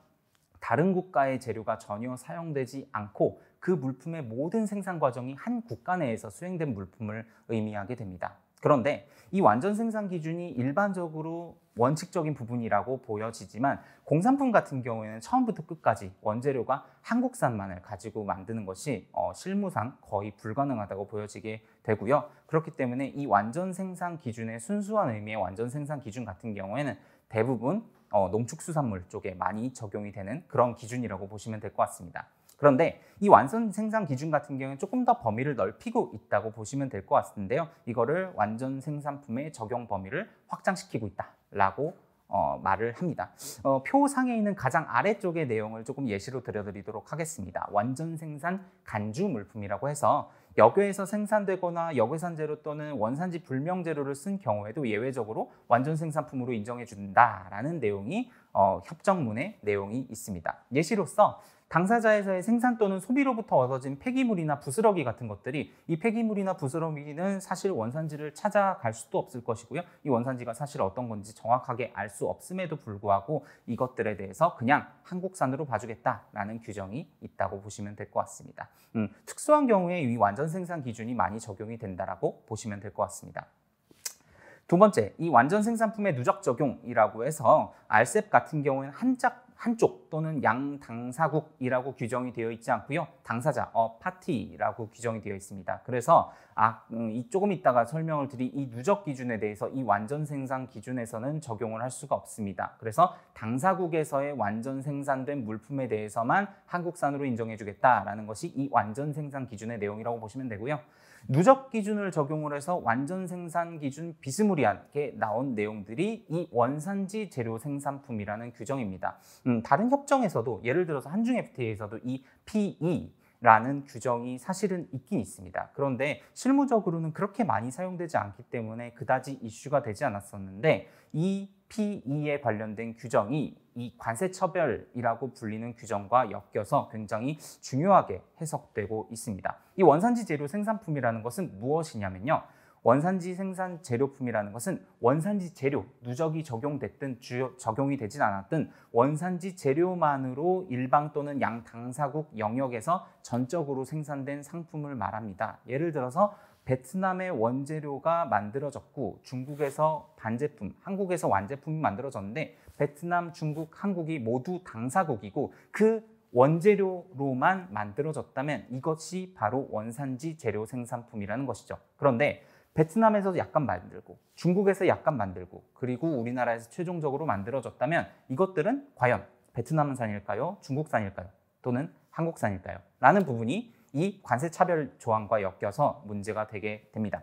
다른 국가의 재료가 전혀 사용되지 않고 그 물품의 모든 생산 과정이 한 국가 내에서 수행된 물품을 의미하게 됩니다. 그런데 이 완전 생산 기준이 일반적으로 원칙적인 부분이라고 보여지지만 공산품 같은 경우에는 처음부터 끝까지 원재료가 한국산만을 가지고 만드는 것이 실무상 거의 불가능하다고 보여지게 되고요. 그렇기 때문에 이 완전 생산 기준의 순수한 의미의 완전 생산 기준 같은 경우에는 대부분 농축수산물 쪽에 많이 적용이 되는 그런 기준이라고 보시면 될 것 같습니다. 그런데 이 완전 생산 기준 같은 경우는 조금 더 범위를 넓히고 있다고 보시면 될 것 같은데요. 이거를 완전 생산품의 적용 범위를 확장시키고 있다라고 말을 합니다. 표상에 있는 가장 아래쪽의 내용을 조금 예시로 들려드리도록 하겠습니다. 완전 생산 간주 물품이라고 해서 역외에서 생산되거나 역외산 재료 또는 원산지 불명 재료를 쓴 경우에도 예외적으로 완전 생산품으로 인정해 준다라는 내용이 협정문의 내용이 있습니다. 예시로서 당사자에서의 생산 또는 소비로부터 얻어진 폐기물이나 부스러기 같은 것들이 이 폐기물이나 부스러기는 사실 원산지를 찾아갈 수도 없을 것이고요. 이 원산지가 사실 어떤 건지 정확하게 알 수 없음에도 불구하고 이것들에 대해서 그냥 한국산으로 봐주겠다라는 규정이 있다고 보시면 될 것 같습니다. 특수한 경우에 이 완전 생산 기준이 많이 적용이 된다라고 보시면 될 것 같습니다. 두 번째, 이 완전 생산품의 누적 적용이라고 해서 RCEP 같은 경우에는 한쪽 또는 양당사국이라고 규정이 되어 있지 않고요. 당사자, 파티라고 규정이 되어 있습니다. 그래서 조금 이따가 설명을 드릴 이 누적 기준에 대해서 이 완전 생산 기준에서는 적용을 할 수가 없습니다. 그래서 당사국에서의 완전 생산된 물품에 대해서만 한국산으로 인정해 주겠다라는 것이 이 완전 생산 기준의 내용이라고 보시면 되고요. 누적 기준을 적용을 해서 완전 생산 기준 비스무리하게 나온 내용들이 이 원산지 재료 생산품이라는 규정입니다. 다른 협정에서도 예를 들어서 한중 FTA에서도 이 PE라는 규정이 사실은 있긴 있습니다. 그런데 실무적으로는 그렇게 많이 사용되지 않기 때문에 그다지 이슈가 되지 않았었는데 이 PE에 관련된 규정이 이 관세처별이라고 불리는 규정과 엮여서 굉장히 중요하게 해석되고 있습니다. 이 원산지 재료 생산품이라는 것은 무엇이냐면요. 원산지 생산 재료품이라는 것은 원산지 재료, 누적이 적용됐든 적용이 되진 않았든 원산지 재료만으로 일방 또는 양당사국 영역에서 전적으로 생산된 상품을 말합니다. 예를 들어서 베트남의 원재료가 만들어졌고 중국에서 반제품, 한국에서 완제품이 만들어졌는데 베트남, 중국, 한국이 모두 당사국이고 그 원재료로만 만들어졌다면 이것이 바로 원산지 재료 생산품이라는 것이죠. 그런데 베트남에서 약간 만들고 중국에서 약간 만들고 그리고 우리나라에서 최종적으로 만들어졌다면 이것들은 과연 베트남산일까요? 중국산일까요? 또는 한국산일까요? 라는 부분이 이 관세차별 조항과 엮여서 문제가 되게 됩니다.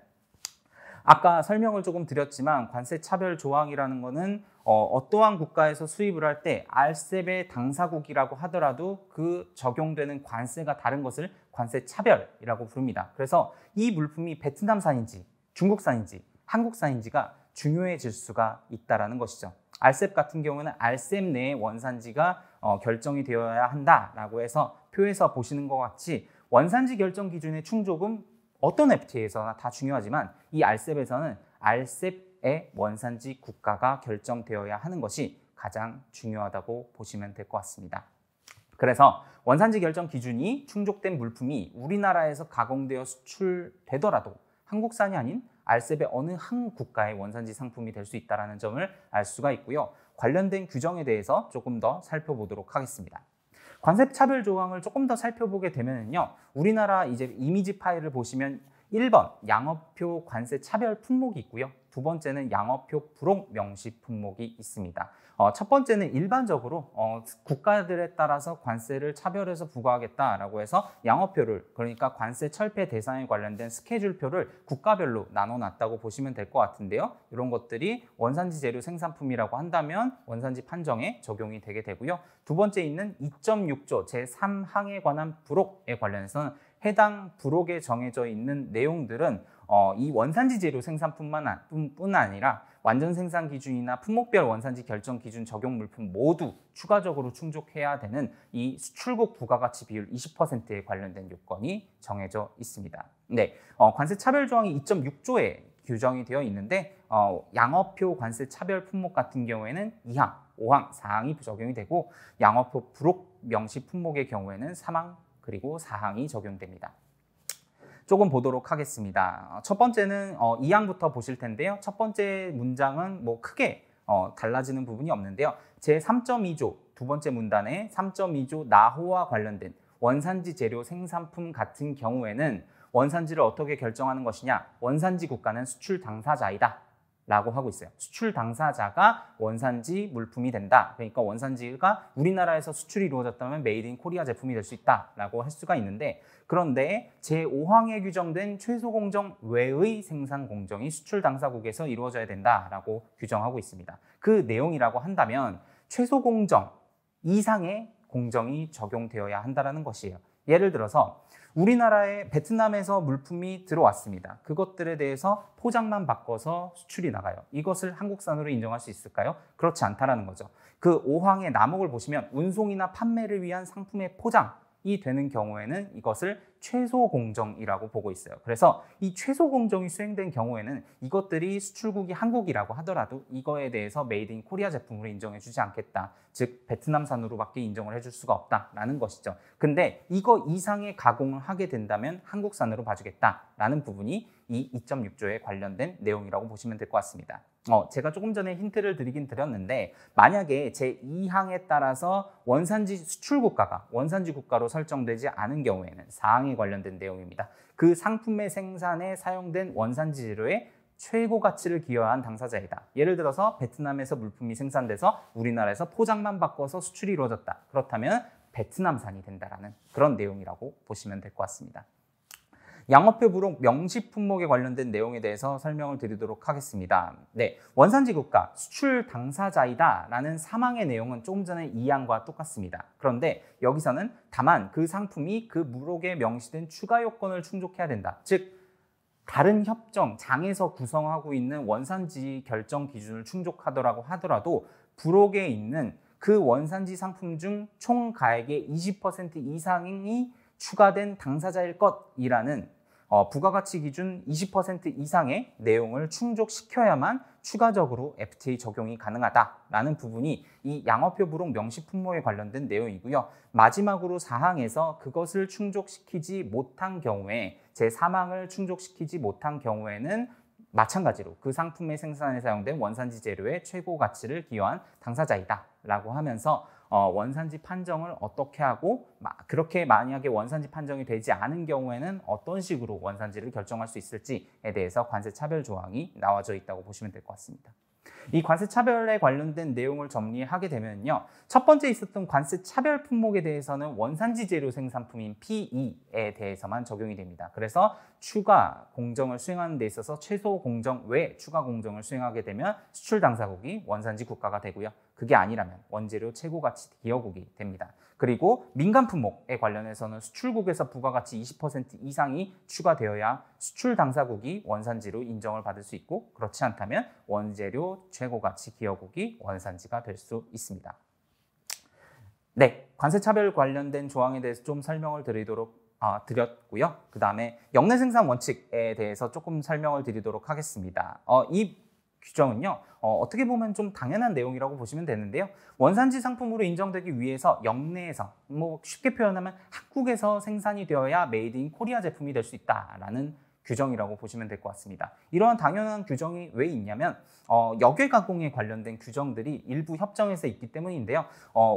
아까 설명을 조금 드렸지만 관세차별 조항이라는 것은 어떠한 국가에서 수입을 할 때 RCEP의 당사국이라고 하더라도 그 적용되는 관세가 다른 것을 관세차별이라고 부릅니다. 그래서 이 물품이 베트남산인지 중국산인지 한국산인지가 중요해질 수가 있다는 것이죠. RCEP 같은 경우는 RCEP 내의 원산지가 결정이 되어야 한다라고 해서 표에서 보시는 것 같이 원산지 결정 기준의 충족은 어떤 FTA에서나 다 중요하지만 이 RCEP에서는 RCEP의 원산지 국가가 결정되어야 하는 것이 가장 중요하다고 보시면 될 것 같습니다. 그래서 원산지 결정 기준이 충족된 물품이 우리나라에서 가공되어 수출되더라도 한국산이 아닌 RCEP의 어느 한 국가의 원산지 상품이 될 수 있다는 점을 알 수가 있고요. 관련된 규정에 대해서 조금 더 살펴보도록 하겠습니다. 관세차별 조항을 조금 더 살펴보게 되면요. 우리나라 이제 이미지 파일을 보시면 1번 양어표 관세차별 품목이 있고요. 두 번째는 양어표 불혹 명시 품목이 있습니다. 첫 번째는 일반적으로 국가들에 따라서 관세를 차별해서 부과하겠다라고 해서 양어표를 그러니까 관세 철폐 대상에 관련된 스케줄표를 국가별로 나눠놨다고 보시면 될 것 같은데요. 이런 것들이 원산지 재료 생산품이라고 한다면 원산지 판정에 적용이 되게 되고요. 두 번째 있는 2.6조 제3항에 관한 불혹에 관련해서는 해당 부록에 정해져 있는 내용들은 이 원산지 재료 생산뿐만 아니라 완전 생산 기준이나 품목별 원산지 결정 기준 적용 물품 모두 추가적으로 충족해야 되는 이 수출국 부가가치 비율 20%에 관련된 요건이 정해져 있습니다. 네, 관세 차별 조항이 2.6조에 규정이 되어 있는데 양어표 관세 차별 품목 같은 경우에는 2항, 5항, 4항이 적용이 되고 양어표 부록 명시 품목의 경우에는 3항 그리고 4항이 적용됩니다. 조금 보도록 하겠습니다. 첫 번째는 2항부터 보실 텐데요. 첫 번째 문장은 뭐 크게 달라지는 부분이 없는데요. 제3.2조 두 번째 문단의 3.2조 나호와 관련된 원산지 재료 생산품 같은 경우에는 원산지를 어떻게 결정하는 것이냐? 원산지 국가는 수출 당사자이다 라고 하고 있어요. 수출 당사자가 원산지 물품이 된다. 그러니까 원산지가 우리나라에서 수출이 이루어졌다면 메이드 인 코리아 제품이 될 수 있다라고 할 수가 있는데, 그런데 제5항에 규정된 최소 공정 외의 생산 공정이 수출 당사국에서 이루어져야 된다라고 규정하고 있습니다. 그 내용이라고 한다면 최소 공정 이상의 공정이 적용되어야 한다는 것이에요. 예를 들어서 우리나라에 베트남에서 물품이 들어왔습니다. 그것들에 대해서 포장만 바꿔서 수출이 나가요. 이것을 한국산으로 인정할 수 있을까요? 그렇지 않다라는 거죠. 그 5항의 나목을 보시면 운송이나 판매를 위한 상품의 포장이 되는 경우에는 이것을 최소 공정이라고 보고 있어요. 그래서 이 최소 공정이 수행된 경우에는 이것들이 수출국이 한국이라고 하더라도 이거에 대해서 메이드 인 코리아 제품으로 인정해 주지 않겠다. 즉 베트남산으로밖에 인정을 해줄 수가 없다라는 것이죠. 근데 이거 이상의 가공을 하게 된다면 한국산으로 봐주겠다라는 부분이 이 2.6조에 관련된 내용이라고 보시면 될 것 같습니다. 제가 조금 전에 힌트를 드리긴 드렸는데, 만약에 제2항에 따라서 원산지 수출 국가가 원산지 국가로 설정되지 않은 경우에는 4항에 관련된 내용입니다. 그 상품의 생산에 사용된 원산지 재료의 최고 가치를 기여한 당사자이다. 예를 들어서 베트남에서 물품이 생산돼서 우리나라에서 포장만 바꿔서 수출이 이루어졌다. 그렇다면 베트남산이 된다라는 그런 내용이라고 보시면 될 것 같습니다. 양어표 부록 명시 품목에 관련된 내용에 대해서 설명을 드리도록 하겠습니다. 네, 원산지 국가 수출 당사자이다 라는 3항의 내용은 조금 전에 2항과 똑같습니다. 그런데 여기서는 다만 그 상품이 그 부록에 명시된 추가 요건을 충족해야 된다. 즉 다른 협정, 장에서 구성하고 있는 원산지 결정 기준을 충족하더라고 하더라도 부록에 있는 그 원산지 상품 중 총 가액의 20% 이상이 추가된 당사자일 것이라는 부가가치 기준 20% 이상의 내용을 충족시켜야만 추가적으로 FTA 적용이 가능하다라는 부분이 이 양어표 부록 명시 품목에 관련된 내용이고요. 마지막으로 4항에서 그것을 충족시키지 못한 경우에 제3항을 충족시키지 못한 경우에는 마찬가지로 그 상품의 생산에 사용된 원산지 재료의 최고 가치를 기여한 당사자이다 라고 하면서 원산지 판정을 어떻게 하고, 그렇게 만약에 원산지 판정이 되지 않은 경우에는 어떤 식으로 원산지를 결정할 수 있을지에 대해서 관세 차별 조항이 나와져 있다고 보시면 될 것 같습니다. 이 관세 차별에 관련된 내용을 정리하게 되면요, 첫 번째 있었던 관세 차별 품목에 대해서는 원산지 재료 생산품인 PE에 대해서만 적용이 됩니다. 그래서 추가 공정을 수행하는 데 있어서 최소 공정 외 추가 공정을 수행하게 되면 수출 당사국이 원산지 국가가 되고요. 그게 아니라면 원재료 최고 가치 기여국이 됩니다. 그리고 민간 품목에 관련해서는 수출국에서 부가가치 20% 이상이 추가되어야 수출 당사국이 원산지로 인정을 받을 수 있고, 그렇지 않다면 원재료 최고가치 기여국이 원산지가 될 수 있습니다. 네, 관세차별 관련된 조항에 대해서 좀 설명을 드렸고요. 그 다음에 역내 생산 원칙에 대해서 조금 설명을 드리도록 하겠습니다. 이 규정은요, 어떻게 보면 좀 당연한 내용이라고 보시면 되는데요. 원산지 상품으로 인정되기 위해서 역내에서, 쉽게 표현하면 한국에서 생산이 되어야 메이드 인 코리아 제품이 될 수 있다라는 규정이라고 보시면 될 것 같습니다. 이러한 당연한 규정이 왜 있냐면 역외 가공에 관련된 규정들이 일부 협정에서 있기 때문인데요.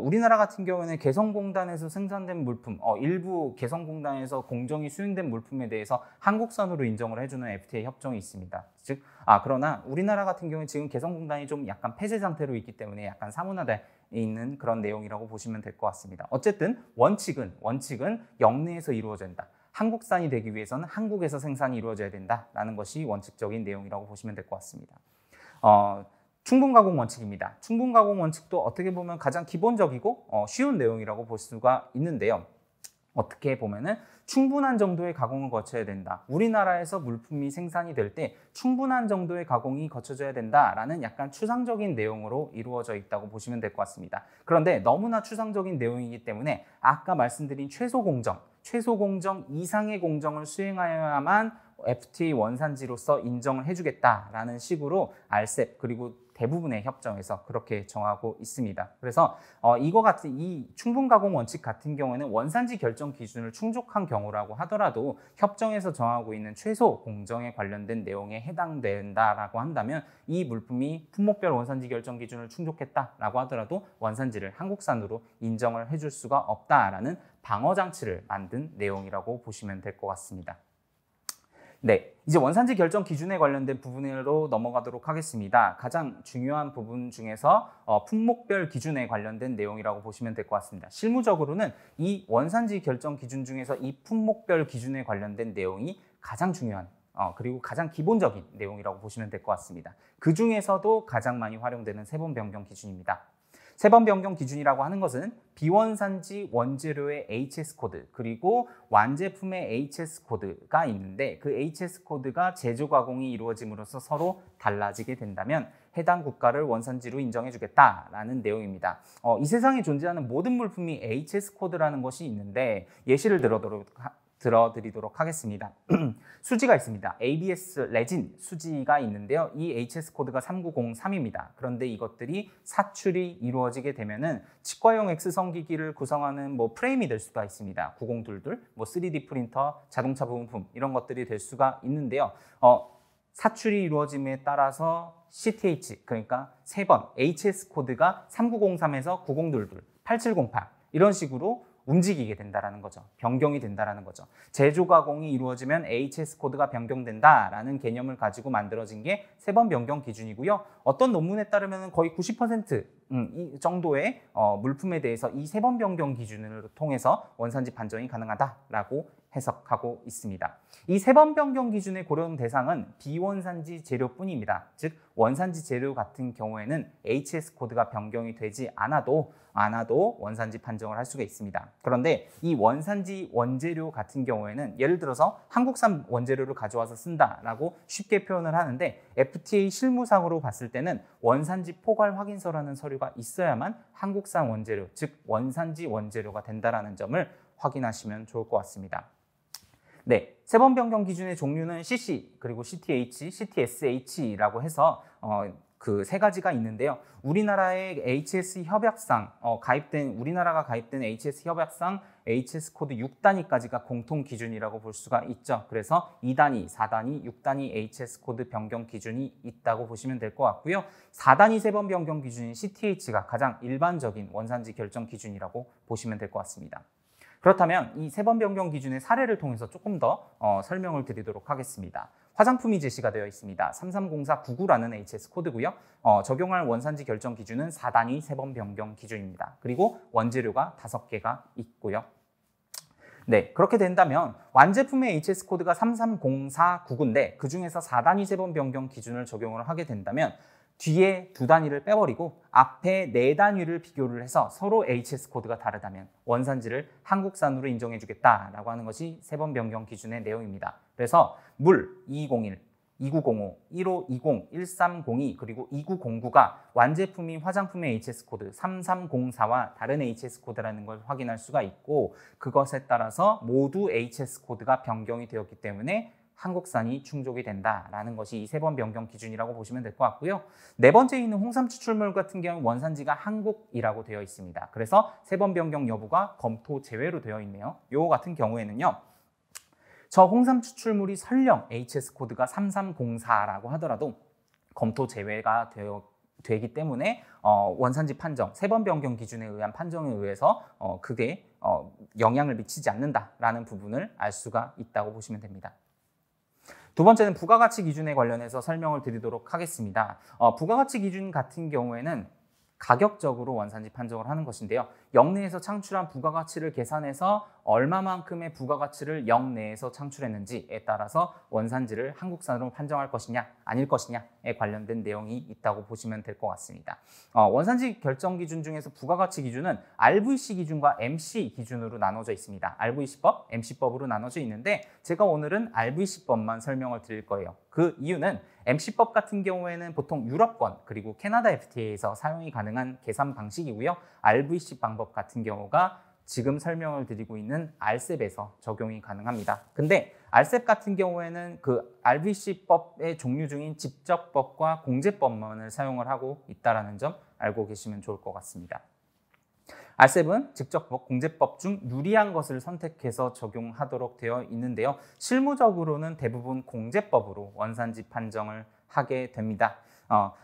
우리나라 같은 경우에는 개성공단에서 생산된 물품, 일부 개성공단에서 공정이 수행된 물품에 대해서 한국산으로 인정을 해주는 FTA 협정이 있습니다. 즉, 그러나 우리나라 같은 경우는 지금 개성공단이 좀 약간 폐쇄 상태로 있기 때문에 약간 사문화돼 있는 그런 내용이라고 보시면 될 것 같습니다. 어쨌든 원칙은 역내에서 이루어진다. 한국산이 되기 위해서는 한국에서 생산이 이루어져야 된다라는 것이 원칙적인 내용이라고 보시면 될 것 같습니다. 충분가공 원칙입니다. 충분가공 원칙도 어떻게 보면 가장 기본적이고 쉬운 내용이라고 볼 수가 있는데요. 어떻게 보면은 충분한 정도의 가공을 거쳐야 된다. 우리나라에서 물품이 생산이 될 때 충분한 정도의 가공이 거쳐져야 된다라는 약간 추상적인 내용으로 이루어져 있다고 보시면 될 것 같습니다. 그런데 너무나 추상적인 내용이기 때문에 아까 말씀드린 최소 공정 이상의 공정을 수행하여야만 FTA 원산지로서 인정을 해주겠다라는 식으로 RCEP 그리고 대부분의 협정에서 그렇게 정하고 있습니다. 그래서 이거 같은 이 충분 가공 원칙 같은 경우에는 원산지 결정 기준을 충족한 경우라고 하더라도 협정에서 정하고 있는 최소 공정에 관련된 내용에 해당된다라고 한다면 이 물품이 품목별 원산지 결정 기준을 충족했다라고 하더라도 원산지를 한국산으로 인정을 해줄 수가 없다라는 방어 장치를 만든 내용이라고 보시면 될 것 같습니다. 네, 이제 원산지 결정 기준에 관련된 부분으로 넘어가도록 하겠습니다. 가장 중요한 부분 중에서 품목별 기준에 관련된 내용이라고 보시면 될 것 같습니다. 실무적으로는 이 원산지 결정 기준 중에서 이 품목별 기준에 관련된 내용이 가장 중요한 그리고 가장 기본적인 내용이라고 보시면 될 것 같습니다. 그 중에서도 가장 많이 활용되는 세번 변경 기준입니다. 세번 변경 기준이라고 하는 것은 비원산지 원재료의 HS 코드 그리고 완제품의 HS 코드가 있는데 그 HS 코드가 제조 가공이 이루어짐으로써 서로 달라지게 된다면 해당 국가를 원산지로 인정해 주겠다라는 내용입니다. 이 세상에 존재하는 모든 물품이 HS 코드라는 것이 있는데 예시를 들어드리도록 하겠습니다. 수지가 있습니다. ABS 레진 수지가 있는데요. 이 HS 코드가 3903입니다. 그런데 이것들이 사출이 이루어지게 되면은 치과용 X성기기를 구성하는 프레임이 될 수가 있습니다. 9022, 3D 프린터, 자동차 부품품 이런 것들이 될 수가 있는데요. 사출이 이루어짐에 따라서 CTH 그러니까 3번 HS 코드가 3903에서 9022, 8708 이런 식으로 움직이게 된다는 거죠. 변경이 된다는 거죠. 제조 가공이 이루어지면 HS 코드가 변경된다라는 개념을 가지고 만들어진 게 세번 변경 기준이고요. 어떤 논문에 따르면 거의 90% 이 정도의 물품에 대해서 이 세번 변경 기준을 통해서 원산지 판정이 가능하다라고 해석하고 있습니다. 이 세번 변경 기준의 고려 대상은 비원산지 재료뿐입니다. 즉 원산지 재료 같은 경우에는 HS 코드가 변경이 되지 않아도 원산지 판정을 할 수가 있습니다. 그런데 이 원산지 원재료 같은 경우에는 예를 들어서 한국산 원재료를 가져와서 쓴다라고 쉽게 표현을 하는데 FTA 실무상으로 봤을 때는 원산지 포괄 확인서라는 서류가 있어야만 한국산 원재료, 즉 원산지 원재료가 된다는 점을 확인하시면 좋을 것 같습니다. 네, 세번 변경 기준의 종류는 CC, 그리고 CTH, CTSH라고 해서 그 세 가지가 있는데요. 우리나라의 HS 협약상 우리나라가 가입된 HS 협약상 HS 코드 6단위까지가 공통 기준이라고 볼 수가 있죠. 그래서 2단위, 4단위, 6단위 HS 코드 변경 기준이 있다고 보시면 될 것 같고요. 4단위 세번 변경 기준인 CTH가 가장 일반적인 원산지 결정 기준이라고 보시면 될 것 같습니다. 그렇다면 이 세번 변경 기준의 사례를 통해서 조금 더 설명을 드리도록 하겠습니다. 화장품이 제시가 되어 있습니다. 330499라는 HS 코드고요. 적용할 원산지 결정 기준은 4단위 세번 변경 기준입니다. 그리고 원재료가 5개가 있고요. 네, 그렇게 된다면 완제품의 HS 코드가 330499인데 그 중에서 4단위 세번 변경 기준을 적용을 하게 된다면 뒤에 2단위를 빼버리고 앞에 4단위를 비교를 해서 서로 HS 코드가 다르다면 원산지를 한국산으로 인정해 주겠다라고 하는 것이 세번 변경 기준의 내용입니다. 그래서 물 2201, 2905, 1520, 1302 그리고 2909가 완제품인 화장품의 HS 코드 3304와 다른 HS 코드라는 걸 확인할 수가 있고 그것에 따라서 모두 HS 코드가 변경이 되었기 때문에 한국산이 충족이 된다라는 것이 이 세번 변경 기준이라고 보시면 될 것 같고요. 네 번째 있는 홍삼 추출물 같은 경우 원산지가 한국이라고 되어 있습니다. 그래서 세번 변경 여부가 검토 제외로 되어 있네요. 요 같은 경우에는요. 저 홍삼 추출물이 설령 HS 코드가 3304라고 하더라도 검토 제외가 되기 때문에 원산지 판정, 세번 변경 기준에 의한 판정에 의해서 그게 영향을 미치지 않는다라는 부분을 알 수가 있다고 보시면 됩니다. 두 번째는 부가가치 기준에 관련해서 설명을 드리도록 하겠습니다. 부가가치 기준 같은 경우에는 가격적으로 원산지 판정을 하는 것인데요. 역내에서 창출한 부가가치를 계산해서 얼마만큼의 부가가치를 역내에서 창출했는지에 따라서 원산지를 한국산으로 판정할 것이냐 아닐 것이냐에 관련된 내용이 있다고 보시면 될 것 같습니다. 원산지 결정 기준 중에서 부가가치 기준은 RVC 기준과 MC 기준으로 나눠져 있습니다. RVC법, MC법으로 나눠져 있는데 제가 오늘은 RVC법만 설명을 드릴 거예요. 그 이유는 MC법 같은 경우에는 보통 유럽권 그리고 캐나다 FTA에서 사용이 가능한 계산 방식이고요. RVC 방법 같은 경우가 지금 설명을 드리고 있는 RCEP에서 적용이 가능합니다. 근데 RCEP 같은 경우에는 그 RVC법의 종류 중인 직접법과 공제법만을 사용을 하고 있다는 점 알고 계시면 좋을 것 같습니다. RCEP은 직접법, 공제법 중 유리한 것을 선택해서 적용하도록 되어 있는데요. 실무적으로는 대부분 공제법으로 원산지 판정을 하게 됩니다.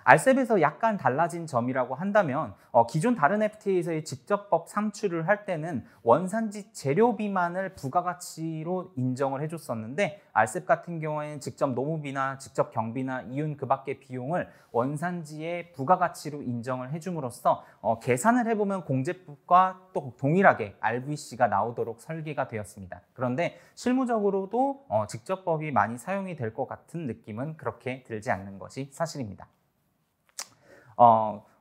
RCEP에서 약간 달라진 점이라고 한다면 기존 다른 FTA에서의 직접법 산출을 할 때는 원산지 재료 비만을 부가가치로 인정을 해줬었는데 RCEP 같은 경우에는 직접 노무비나 직접 경비나 이윤 그 밖의 비용을 원산지의 부가가치로 인정을 해줌으로써 계산을 해보면 공제법과 또 동일하게 RVC가 나오도록 설계가 되었습니다. 그런데 실무적으로도 직접법이 많이 사용이 될 것 같은 느낌은 그렇게 들지 않는 것이 사실입니다.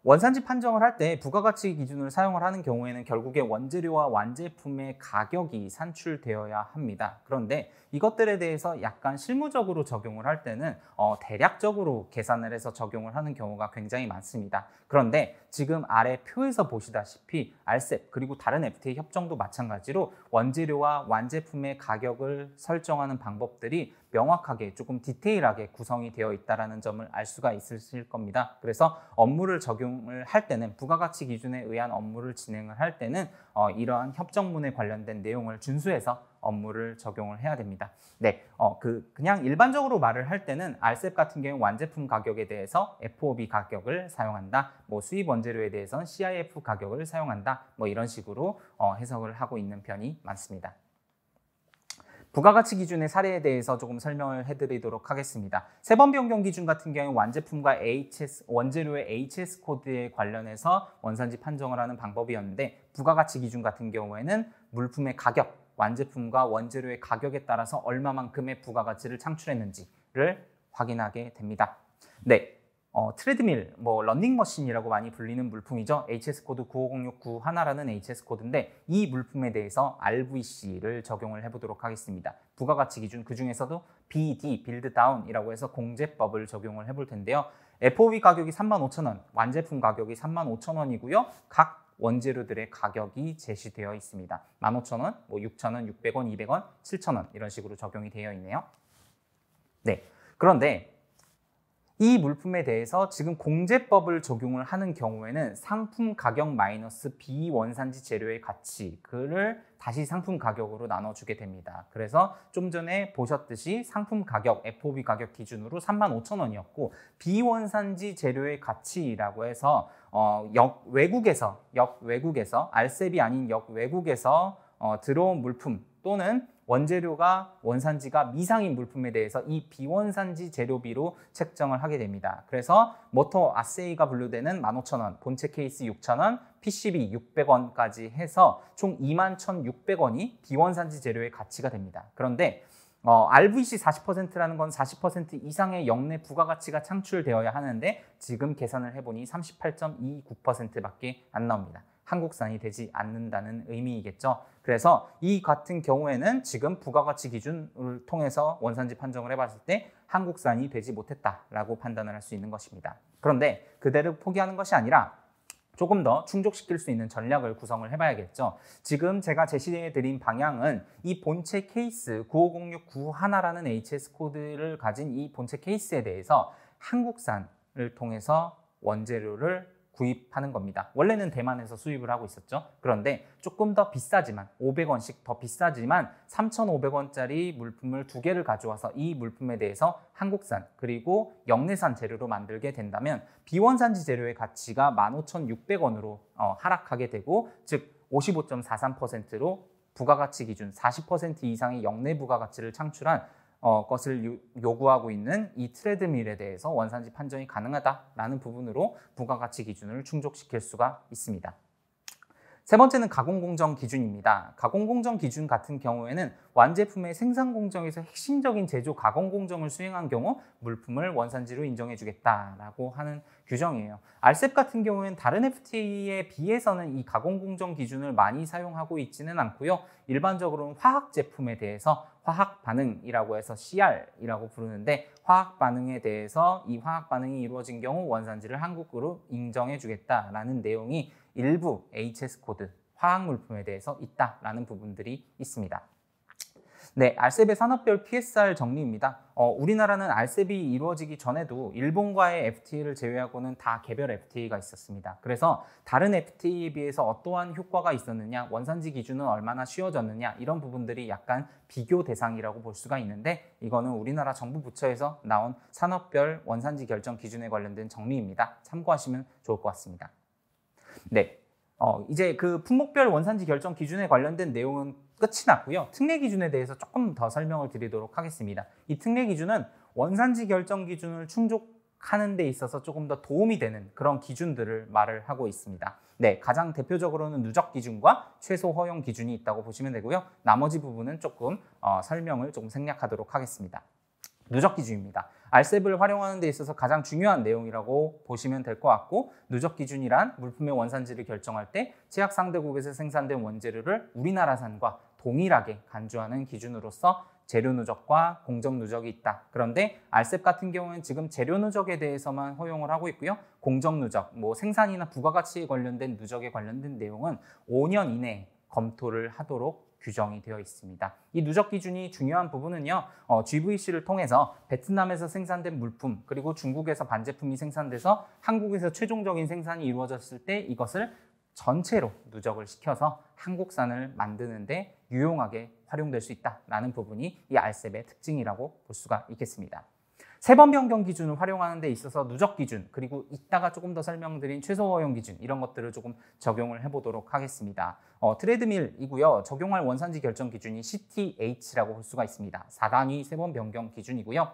원산지 판정을 할 때 부가가치 기준을 사용을 하는 경우에는 결국에 원재료와 완제품의 가격이 산출되어야 합니다. 그런데 이것들에 대해서 약간 실무적으로 적용을 할 때는 대략적으로 계산을 해서 적용을 하는 경우가 굉장히 많습니다. 그런데 지금 아래 표에서 보시다시피 RCEP 그리고 다른 FTA 협정도 마찬가지로 원재료와 완제품의 가격을 설정하는 방법들이 명확하게 조금 디테일하게 구성이 되어 있다는 점을 알 수가 있으실 겁니다. 그래서 업무를 적용을 할 때는 부가가치 기준에 의한 업무를 진행을 할 때는 이러한 협정문에 관련된 내용을 준수해서 업무를 적용을 해야 됩니다. 네, 그냥 일반적으로 말을 할 때는 RCEP 같은 경우 완제품 가격에 대해서 FOB 가격을 사용한다. 뭐 수입 원재료에 대해서는 CIF 가격을 사용한다. 뭐 이런 식으로 해석을 하고 있는 편이 많습니다. 부가가치 기준의 사례에 대해서 조금 설명을 해드리도록 하겠습니다. 세번 변경 기준 같은 경우 완제품과 원재료의 HS 코드에 관련해서 원산지 판정을 하는 방법이었는데 부가가치 기준 같은 경우에는 물품의 가격, 완제품과 원재료의 가격에 따라서 얼마만큼의 부가가치를 창출했는지를 확인하게 됩니다. 네. 트레드밀, 러닝머신이라고 많이 불리는 물품이죠. HS 코드 95069 HS 코드인데 이 물품에 대해서 RVC를 적용을 해보도록 하겠습니다. 부가가치 기준 그 중에서도 BD, 빌드 다운이라고 해서 공제법을 적용을 해볼 텐데요. FOB 가격이 35,000원, 완제품 가격이 35,000원이고요. 각 원재료들의 가격이 제시되어 있습니다. 15,000원, 6,000원, 600원, 200원, 7,000원 이런 식으로 적용이 되어 있네요. 네, 그런데 이 물품에 대해서 지금 공제법을 적용을 하는 경우에는 상품 가격 마이너스 비원산지 재료의 가치 그를 다시 상품 가격으로 나눠주게 됩니다. 그래서 좀 전에 보셨듯이 상품 가격, FOB 가격 기준으로 35,000원이었고 비원산지 재료의 가치라고 해서 역외국에서 RCEP이 아닌 역외국에서 들어온 물품 또는 원재료가 원산지가 미상인 물품에 대해서 이 비원산지 재료비로 책정을 하게 됩니다. 그래서 모터 아세이가 분류되는 15,000원, 본체 케이스 6,000원, PCB 600원까지 해서 총 21,600원이 비원산지 재료의 가치가 됩니다. 그런데 RVC 40%라는 건 40% 이상의 역내 부가가치가 창출되어야 하는데 지금 계산을 해보니 38.29%밖에 안 나옵니다. 한국산이 되지 않는다는 의미이겠죠. 그래서 이 같은 경우에는 지금 부가가치 기준을 통해서 원산지 판정을 해봤을 때 한국산이 되지 못했다라고 판단을 할 수 있는 것입니다. 그런데 그대로 포기하는 것이 아니라 조금 더 충족시킬 수 있는 전략을 구성을 해봐야겠죠. 지금 제가 제시해드린 방향은 이 본체 케이스 95069라는 HS 코드를 가진 이 본체 케이스에 대해서 한국산을 통해서 원재료를 구입하는 겁니다. 원래는 대만에서 수입을 하고 있었죠. 그런데 조금 더 비싸지만 500원씩 더 비싸지만 3,500원짜리 물품을 2개를 가져와서 이 물품에 대해서 한국산 그리고 역내산 재료로 만들게 된다면 비원산지 재료의 가치가 15,600원으로 하락하게 되고 즉 55.43%로 부가가치 기준 40% 이상의 역내 부가가치를 창출한 것을 요구하고 있는 이 트레드밀에 대해서 원산지 판정이 가능하다라는 부분으로 부가가치 기준을 충족시킬 수가 있습니다. 세 번째는 가공공정 기준입니다. 가공공정 기준 같은 경우에는 완제품의 생산 공정에서 핵심적인 제조 가공 공정을 수행한 경우 물품을 원산지로 인정해주겠다라고 하는 규정이에요. RCEP 같은 경우에는 다른 FTA에 비해서는 이 가공 공정 기준을 많이 사용하고 있지는 않고요. 일반적으로는 화학 제품에 대해서 화학 반응이라고 해서 CR이라고 부르는데 화학 반응에 대해서 이 화학 반응이 이루어진 경우 원산지를 한국으로 인정해주겠다라는 내용이 일부 HS 코드 화학 물품에 대해서 있다라는 부분들이 있습니다. 네, RCEP의 산업별 PSR 정리입니다. 우리나라는 RCEP이 이루어지기 전에도 일본과의 FTA를 제외하고는 다 개별 FTA가 있었습니다. 그래서 다른 FTA에 비해서 어떠한 효과가 있었느냐, 원산지 기준은 얼마나 쉬워졌느냐 이런 부분들이 약간 비교 대상이라고 볼 수가 있는데 이거는 우리나라 정부 부처에서 나온 산업별 원산지 결정 기준에 관련된 정리입니다. 참고하시면 좋을 것 같습니다. 네, 이제 그 품목별 원산지 결정 기준에 관련된 내용은 끝이 났고요. 특례 기준에 대해서 조금 더 설명을 드리도록 하겠습니다. 이 특례 기준은 원산지 결정 기준을 충족하는 데 있어서 조금 더 도움이 되는 그런 기준들을 말을 하고 있습니다. 네, 가장 대표적으로는 누적 기준과 최소 허용 기준이 있다고 보시면 되고요. 나머지 부분은 조금 설명을 조금 생략하도록 하겠습니다. 누적 기준입니다. RCEP을 활용하는 데 있어서 가장 중요한 내용이라고 보시면 될 것 같고 누적 기준이란 물품의 원산지를 결정할 때 제약 상대국에서 생산된 원재료를 우리나라산과 동일하게 간주하는 기준으로서 재료 누적과 공정 누적이 있다. 그런데 RCEP 같은 경우는 지금 재료 누적에 대해서만 허용을 하고 있고요. 공정 누적, 생산이나 부가가치에 관련된 누적에 관련된 내용은 5년 이내에 검토를 하도록 규정이 되어 있습니다. 이 누적 기준이 중요한 부분은요. GVC를 통해서 베트남에서 생산된 물품 그리고 중국에서 반제품이 생산돼서 한국에서 최종적인 생산이 이루어졌을 때 이것을 전체로 누적을 시켜서 한국산을 만드는데 유용하게 활용될 수 있다는 부분이 이 RCEP의 특징이라고 볼 수가 있겠습니다. 세 번 변경 기준을 활용하는 데 있어서 누적 기준 그리고 이따가 조금 더 설명드린 최소 허용 기준 이런 것들을 조금 적용을 해보도록 하겠습니다. 트레드밀이고요. 적용할 원산지 결정 기준이 CTH라고 볼 수가 있습니다. 4단위 세 번 변경 기준이고요.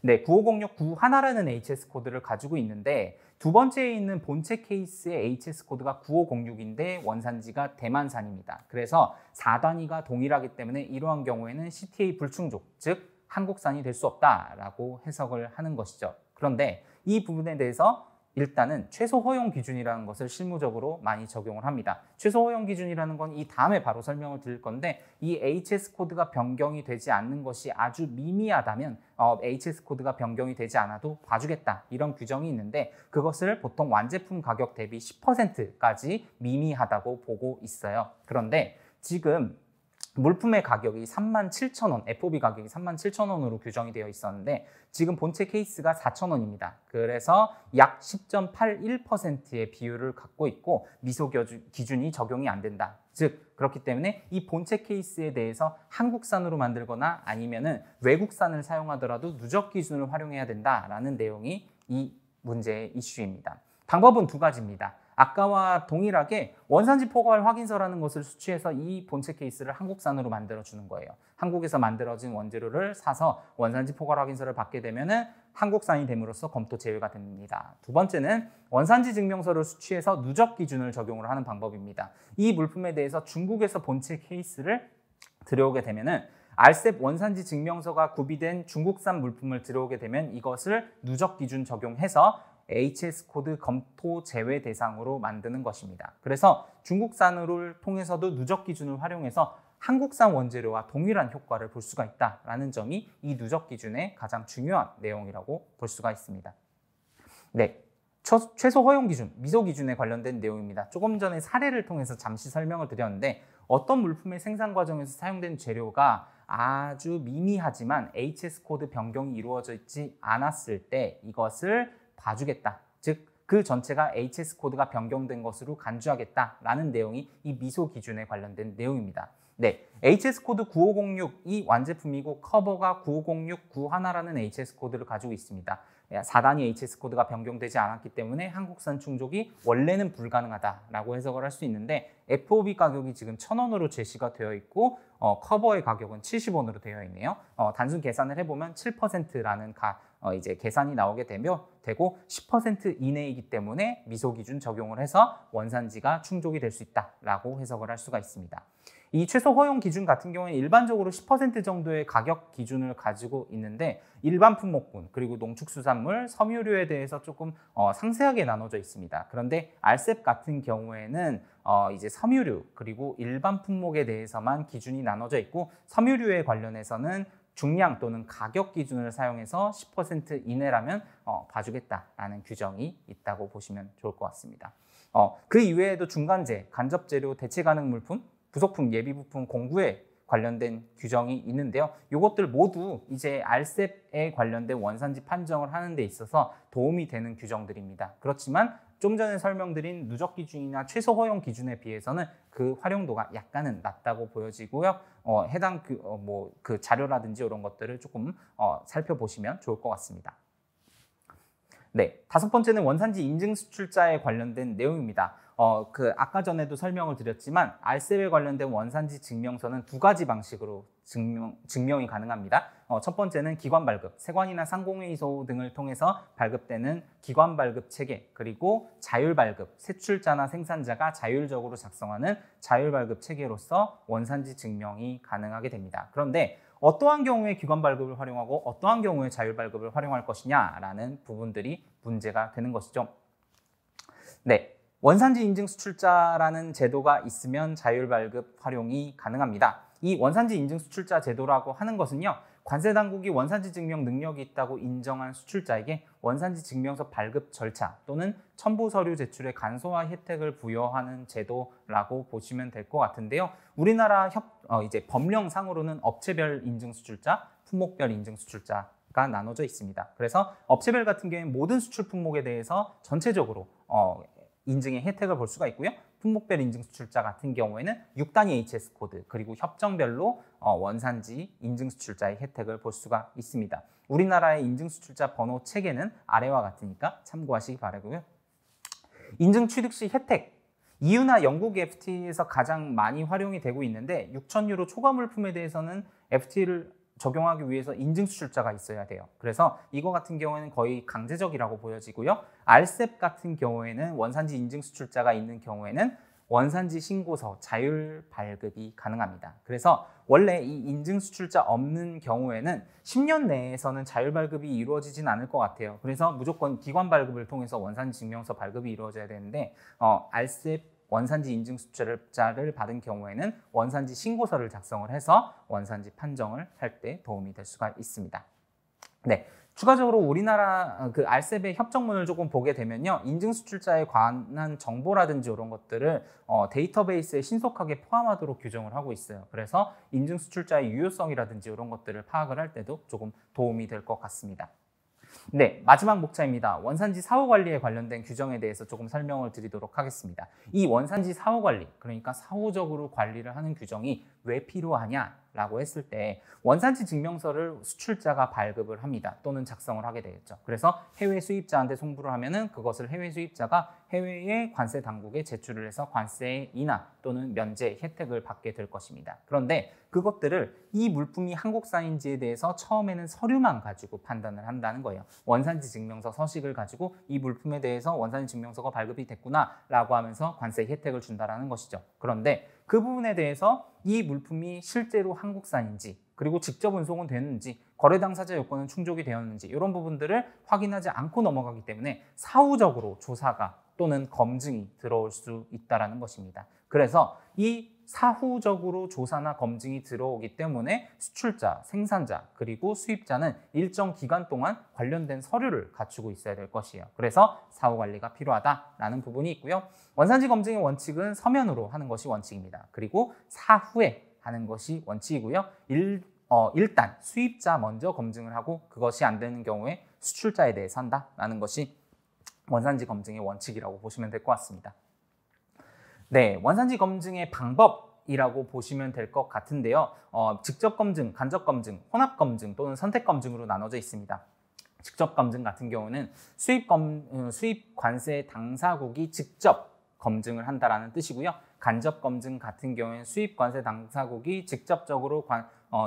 네, 9506 91라는 HS 코드를 가지고 있는데 두 번째에 있는 본체 케이스의 HS 코드가 9506인데 원산지가 대만산입니다. 그래서 4단위가 동일하기 때문에 이러한 경우에는 CTA 불충족, 즉 한국산이 될 수 없다라고 해석을 하는 것이죠. 그런데 이 부분에 대해서 일단은 최소 허용 기준이라는 것을 실무적으로 많이 적용을 합니다. 최소 허용 기준이라는 건 이 다음에 바로 설명을 드릴 건데 이 HS 코드가 변경이 되지 않는 것이 아주 미미하다면 HS 코드가 변경이 되지 않아도 봐주겠다 이런 규정이 있는데 그것을 보통 완제품 가격 대비 10%까지 미미하다고 보고 있어요. 그런데 지금 물품의 가격이 37,000원, FOB 가격이 37,000원으로 규정이 되어 있었는데 지금 본체 케이스가 4,000원입니다. 그래서 약 10.81%의 비율을 갖고 있고 미소 기준이 적용이 안 된다. 즉 그렇기 때문에 이 본체 케이스에 대해서 한국산으로 만들거나 아니면은 외국산을 사용하더라도 누적 기준을 활용해야 된다라는 내용이 이 문제의 이슈입니다. 방법은 두 가지입니다. 아까와 동일하게 원산지 포괄 확인서라는 것을 수취해서 이 본체 케이스를 한국산으로 만들어주는 거예요. 한국에서 만들어진 원재료를 사서 원산지 포괄 확인서를 받게 되면 한국산이 됨으로써 검토 제외가 됩니다. 두 번째는 원산지 증명서를 수취해서 누적 기준을 적용을 하는 방법입니다. 이 물품에 대해서 중국에서 본체 케이스를 들여오게 되면 RCEP 원산지 증명서가 구비된 중국산 물품을 들여오게 되면 이것을 누적 기준 적용해서 HS 코드 검토 제외 대상으로 만드는 것입니다. 그래서 중국산을 통해서도 누적 기준을 활용해서 한국산 원재료와 동일한 효과를 볼 수가 있다는 점이 이 누적 기준의 가장 중요한 내용이라고 볼 수가 있습니다. 네, 최소 허용 기준, 미소 기준에 관련된 내용입니다. 조금 전에 사례를 통해서 잠시 설명을 드렸는데 어떤 물품의 생산 과정에서 사용된 재료가 아주 미미하지만 HS 코드 변경이 이루어져 있지 않았을 때 이것을 봐주겠다. 즉, 그 전체가 HS 코드가 변경된 것으로 간주하겠다라는 내용이 이 미소 기준에 관련된 내용입니다. 네, HS 코드 9506이 완제품이고 커버가 9506 91라는 HS 코드를 가지고 있습니다. 4단위 HS 코드가 변경되지 않았기 때문에 한국산 충족이 원래는 불가능하다라고 해석을 할 수 있는데 FOB 가격이 지금 1,000원으로 제시가 되어 있고 커버의 가격은 70원으로 되어 있네요. 단순 계산을 해보면 7%라는 이제 계산이 나오게 되고 10% 이내이기 때문에 미소 기준 적용을 해서 원산지가 충족이 될 수 있다라고 해석을 할 수가 있습니다. 이 최소 허용 기준 같은 경우에 일반적으로 10% 정도의 가격 기준을 가지고 있는데 일반 품목군 그리고 농축수산물, 섬유류에 대해서 조금 상세하게 나눠져 있습니다. 그런데 RCEP 같은 경우에는 이제 섬유류 그리고 일반 품목에 대해서만 기준이 나눠져 있고 섬유류에 관련해서는 중량 또는 가격 기준을 사용해서 10% 이내라면 봐주겠다라는 규정이 있다고 보시면 좋을 것 같습니다. 그 이외에도 중간재, 간접재료, 대체 가능 물품, 부속품, 예비부품, 공구에 관련된 규정이 있는데요. 이것들 모두 이제 RCEP에 관련된 원산지 판정을 하는 데 있어서 도움이 되는 규정들입니다. 그렇지만 좀 전에 설명드린 누적 기준이나 최소 허용 기준에 비해서는 그 활용도가 약간은 낮다고 보여지고요. 해당 그 자료라든지 이런 것들을 조금 살펴보시면 좋을 것 같습니다. 네, 5번째는 원산지 인증 수출자에 관련된 내용입니다. 아까 전에도 설명을 드렸지만 RCEP에 관련된 원산지 증명서는 2가지 방식으로 증명이 가능합니다. 첫 번째는 기관 발급, 세관이나 상공회의소 등을 통해서 발급되는 기관 발급 체계, 그리고 자율 발급, 세출자나 생산자가 자율적으로 작성하는 자율 발급 체계로서 원산지 증명이 가능하게 됩니다. 그런데 어떠한 경우에 기관 발급을 활용하고 어떠한 경우에 자율 발급을 활용할 것이냐라는 부분들이 문제가 되는 것이죠. 네, 원산지 인증 수출자라는 제도가 있으면 자율 발급 활용이 가능합니다. 이 원산지 인증 수출자 제도라고 하는 것은요, 관세 당국이 원산지 증명 능력이 있다고 인정한 수출자에게 원산지 증명서 발급 절차 또는 첨부 서류 제출의 간소화 혜택을 부여하는 제도라고 보시면 될 것 같은데요. 우리나라 이제 법령상으로는 업체별 인증 수출자, 품목별 인증 수출자가 나눠져 있습니다. 그래서 업체별 같은 경우에는 모든 수출 품목에 대해서 전체적으로 인증의 혜택을 볼 수가 있고요. 품목별 인증 수출자 같은 경우에는 6단위 HS 코드 그리고 협정별로 원산지 인증 수출자의 혜택을 볼 수가 있습니다. 우리나라의 인증 수출자 번호 체계는 아래와 같으니까 참고하시기 바라고요. 인증 취득 시 혜택. EU나 영국 FTA에서 가장 많이 활용이 되고 있는데 6,000유로 초과 물품에 대해서는 FTA를 적용하기 위해서 인증 수출자가 있어야 돼요. 그래서 이거 같은 경우에는 거의 강제적이라고 보여지고요. RCEP 같은 경우에는 원산지 인증 수출자가 있는 경우에는 원산지 신고서 자율 발급이 가능합니다. 그래서 원래 이 인증 수출자 없는 경우에는 10년 내에서는 자율 발급이 이루어지진 않을 것 같아요. 그래서 무조건 기관 발급을 통해서 원산지 증명서 발급이 이루어져야 되는데 RCEP 원산지 인증 수출자를 받은 경우에는 원산지 신고서를 작성을 해서 원산지 판정을 할 때 도움이 될 수가 있습니다. 네, 추가적으로 우리나라 그 RCEP의 협정문을 조금 보게 되면요, 인증 수출자에 관한 정보라든지 이런 것들을 데이터베이스에 신속하게 포함하도록 규정을 하고 있어요. 그래서 인증 수출자의 유효성이라든지 이런 것들을 파악을 할 때도 조금 도움이 될 것 같습니다. 네, 마지막 목차입니다. 원산지 사후 관리에 관련된 규정에 대해서 조금 설명을 드리도록 하겠습니다. 이 원산지 사후 관리, 그러니까 사후적으로 관리를 하는 규정이 왜 필요하냐라고 했을 때 원산지 증명서를 수출자가 발급을 합니다. 또는 작성을 하게 되겠죠. 그래서 해외 수입자한테 송부를 하면은 그것을 해외 수입자가 해외의 관세 당국에 제출을 해서 관세 인하 또는 면제 혜택을 받게 될 것입니다. 그런데 그것들을 이 물품이 한국산인지에 대해서 처음에는 서류만 가지고 판단을 한다는 거예요. 원산지 증명서 서식을 가지고 이 물품에 대해서 원산지 증명서가 발급이 됐구나 라고 하면서 관세 혜택을 준다라는 것이죠. 그런데 그 부분에 대해서 이 물품이 실제로 한국산인지 그리고 직접 운송은 됐는지 거래 당사자 요건은 충족이 되었는지 이런 부분들을 확인하지 않고 넘어가기 때문에 사후적으로 조사가 또는 검증이 들어올 수 있다는 것입니다. 그래서 이 사후적으로 조사나 검증이 들어오기 때문에 수출자, 생산자, 그리고 수입자는 일정 기간 동안 관련된 서류를 갖추고 있어야 될 것이에요. 그래서 사후 관리가 필요하다라는 부분이 있고요. 원산지 검증의 원칙은 서면으로 하는 것이 원칙입니다. 그리고 사후에 하는 것이 원칙이고요. 일단 수입자 먼저 검증을 하고 그것이 안 되는 경우에 수출자에 대해서 한다라는 것이 원산지 검증의 원칙이라고 보시면 될 것 같습니다. 네, 원산지 검증의 방법 이라고 보시면 될 것 같은데요. 직접 검증, 간접 검증, 혼합 검증 또는 선택 검증으로 나눠져 있습니다. 직접 검증 같은 경우는 수입 관세 당사국이 직접 검증을 한다라는 뜻이고요. 간접 검증 같은 경우에는 수입 관세 당사국이 직접적으로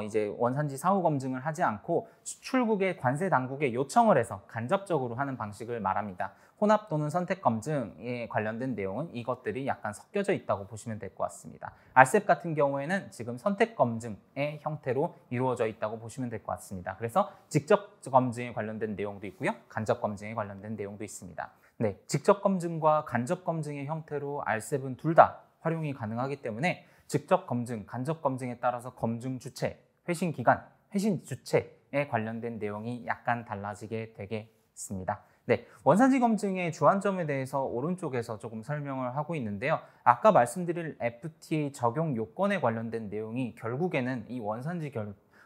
이제 원산지 사후 검증을 하지 않고 수출국의 관세 당국에 요청을 해서 간접적으로 하는 방식을 말합니다. 혼합 또는 선택 검증에 관련된 내용은 이것들이 약간 섞여져 있다고 보시면 될 것 같습니다. RCEP 같은 경우에는 지금 선택 검증의 형태로 이루어져 있다고 보시면 될 것 같습니다. 그래서 직접 검증에 관련된 내용도 있고요. 간접 검증에 관련된 내용도 있습니다. 네, 직접 검증과 간접 검증의 형태로 RCEP은 둘 다 활용이 가능하기 때문에 직접 검증, 간접 검증에 따라서 검증 주체, 회신 기간, 회신 주체에 관련된 내용이 약간 달라지게 되겠습니다. 네, 원산지 검증의 주안점에 대해서 오른쪽에서 조금 설명을 하고 있는데요. 아까 말씀드린 FTA 적용 요건에 관련된 내용이 결국에는 이 원산지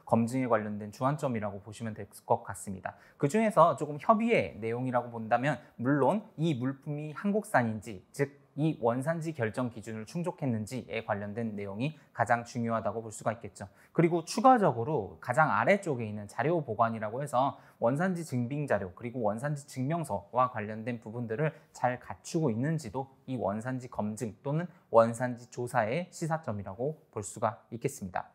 검증에 관련된 주안점이라고 보시면 될 것 같습니다. 그 중에서 조금 협의의 내용이라고 본다면 물론 이 물품이 한국산인지 즉 이 원산지 결정 기준을 충족했는지에 관련된 내용이 가장 중요하다고 볼 수가 있겠죠. 그리고 추가적으로 가장 아래쪽에 있는 자료 보관이라고 해서 원산지 증빙 자료 그리고 원산지 증명서와 관련된 부분들을 잘 갖추고 있는지도 이 원산지 검증 또는 원산지 조사의 시사점이라고 볼 수가 있겠습니다.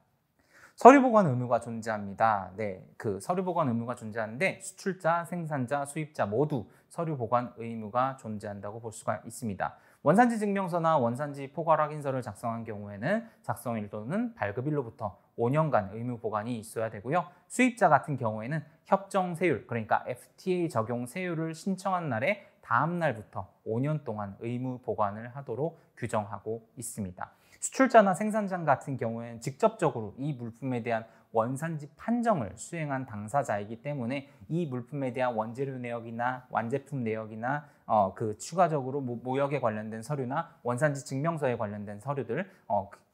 서류 보관 의무가 존재합니다. 네, 그 서류 보관 의무가 존재하는데 수출자, 생산자, 수입자 모두 서류 보관 의무가 존재한다고 볼 수가 있습니다. 원산지 증명서나 원산지 포괄 확인서를 작성한 경우에는 작성일 또는 발급일로부터 5년간 의무 보관이 있어야 되고요. 수입자 같은 경우에는 협정 세율, 그러니까 FTA 적용 세율을 신청한 날에 다음 날부터 5년 동안 의무 보관을 하도록 규정하고 있습니다. 수출자나 생산자 같은 경우에는 직접적으로 이 물품에 대한 원산지 판정을 수행한 당사자이기 때문에 이 물품에 대한 원재료 내역이나 완제품 내역이나 그 추가적으로 모역에 관련된 서류나 원산지 증명서에 관련된 서류들,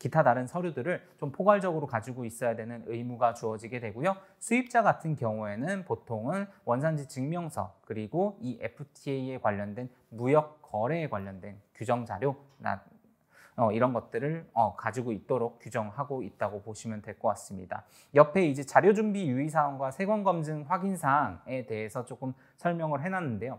기타 다른 서류들을 좀 포괄적으로 가지고 있어야 되는 의무가 주어지게 되고요. 수입자 같은 경우에는 보통은 원산지 증명서 그리고 이 FTA에 관련된 무역 거래에 관련된 규정 자료나 이런 것들을 가지고 있도록 규정하고 있다고 보시면 될 것 같습니다. 옆에 이제 자료 준비 유의사항과 세관 검증 확인 사항에 대해서 조금 설명을 해놨는데요.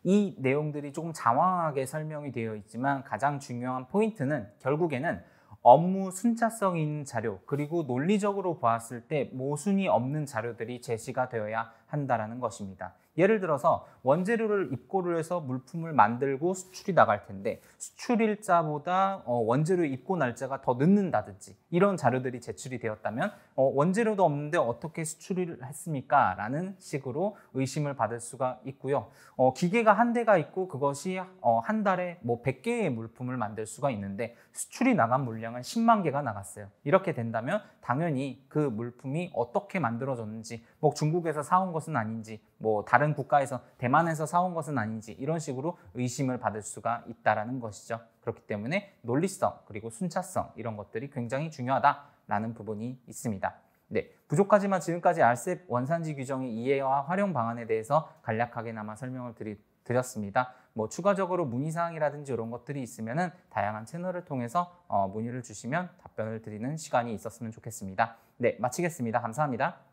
이 내용들이 조금 장황하게 설명이 되어 있지만 가장 중요한 포인트는 결국에는 업무 순차성 있는 자료 그리고 논리적으로 보았을 때 모순이 없는 자료들이 제시가 되어야 한다는 것입니다. 예를 들어서 원재료를 입고를 해서 물품을 만들고 수출이 나갈 텐데 수출일자보다 원재료 입고 날짜가 더 늦는다든지 이런 자료들이 제출이 되었다면 원재료도 없는데 어떻게 수출을 했습니까? 라는 식으로 의심을 받을 수가 있고요. 기계가 한 대가 있고 그것이 한 달에 100개의 물품을 만들 수가 있는데 수출이 나간 물량은 10만 개가 나갔어요. 이렇게 된다면 당연히 그 물품이 어떻게 만들어졌는지 중국에서 사온 것은 아닌지 다른 국가에서 대만에서 사온 것은 아닌지 이런 식으로 의심을 받을 수가 있다는 것이죠. 그렇기 때문에 논리성 그리고 순차성 이런 것들이 굉장히 중요하다라는 부분이 있습니다. 네, 부족하지만 지금까지 RCEP 원산지 규정의 이해와 활용 방안에 대해서 간략하게나마 설명을 드렸습니다. 추가적으로 문의사항이라든지 이런 것들이 있으면 다양한 채널을 통해서 문의를 주시면 답변을 드리는 시간이 있었으면 좋겠습니다. 네, 마치겠습니다. 감사합니다.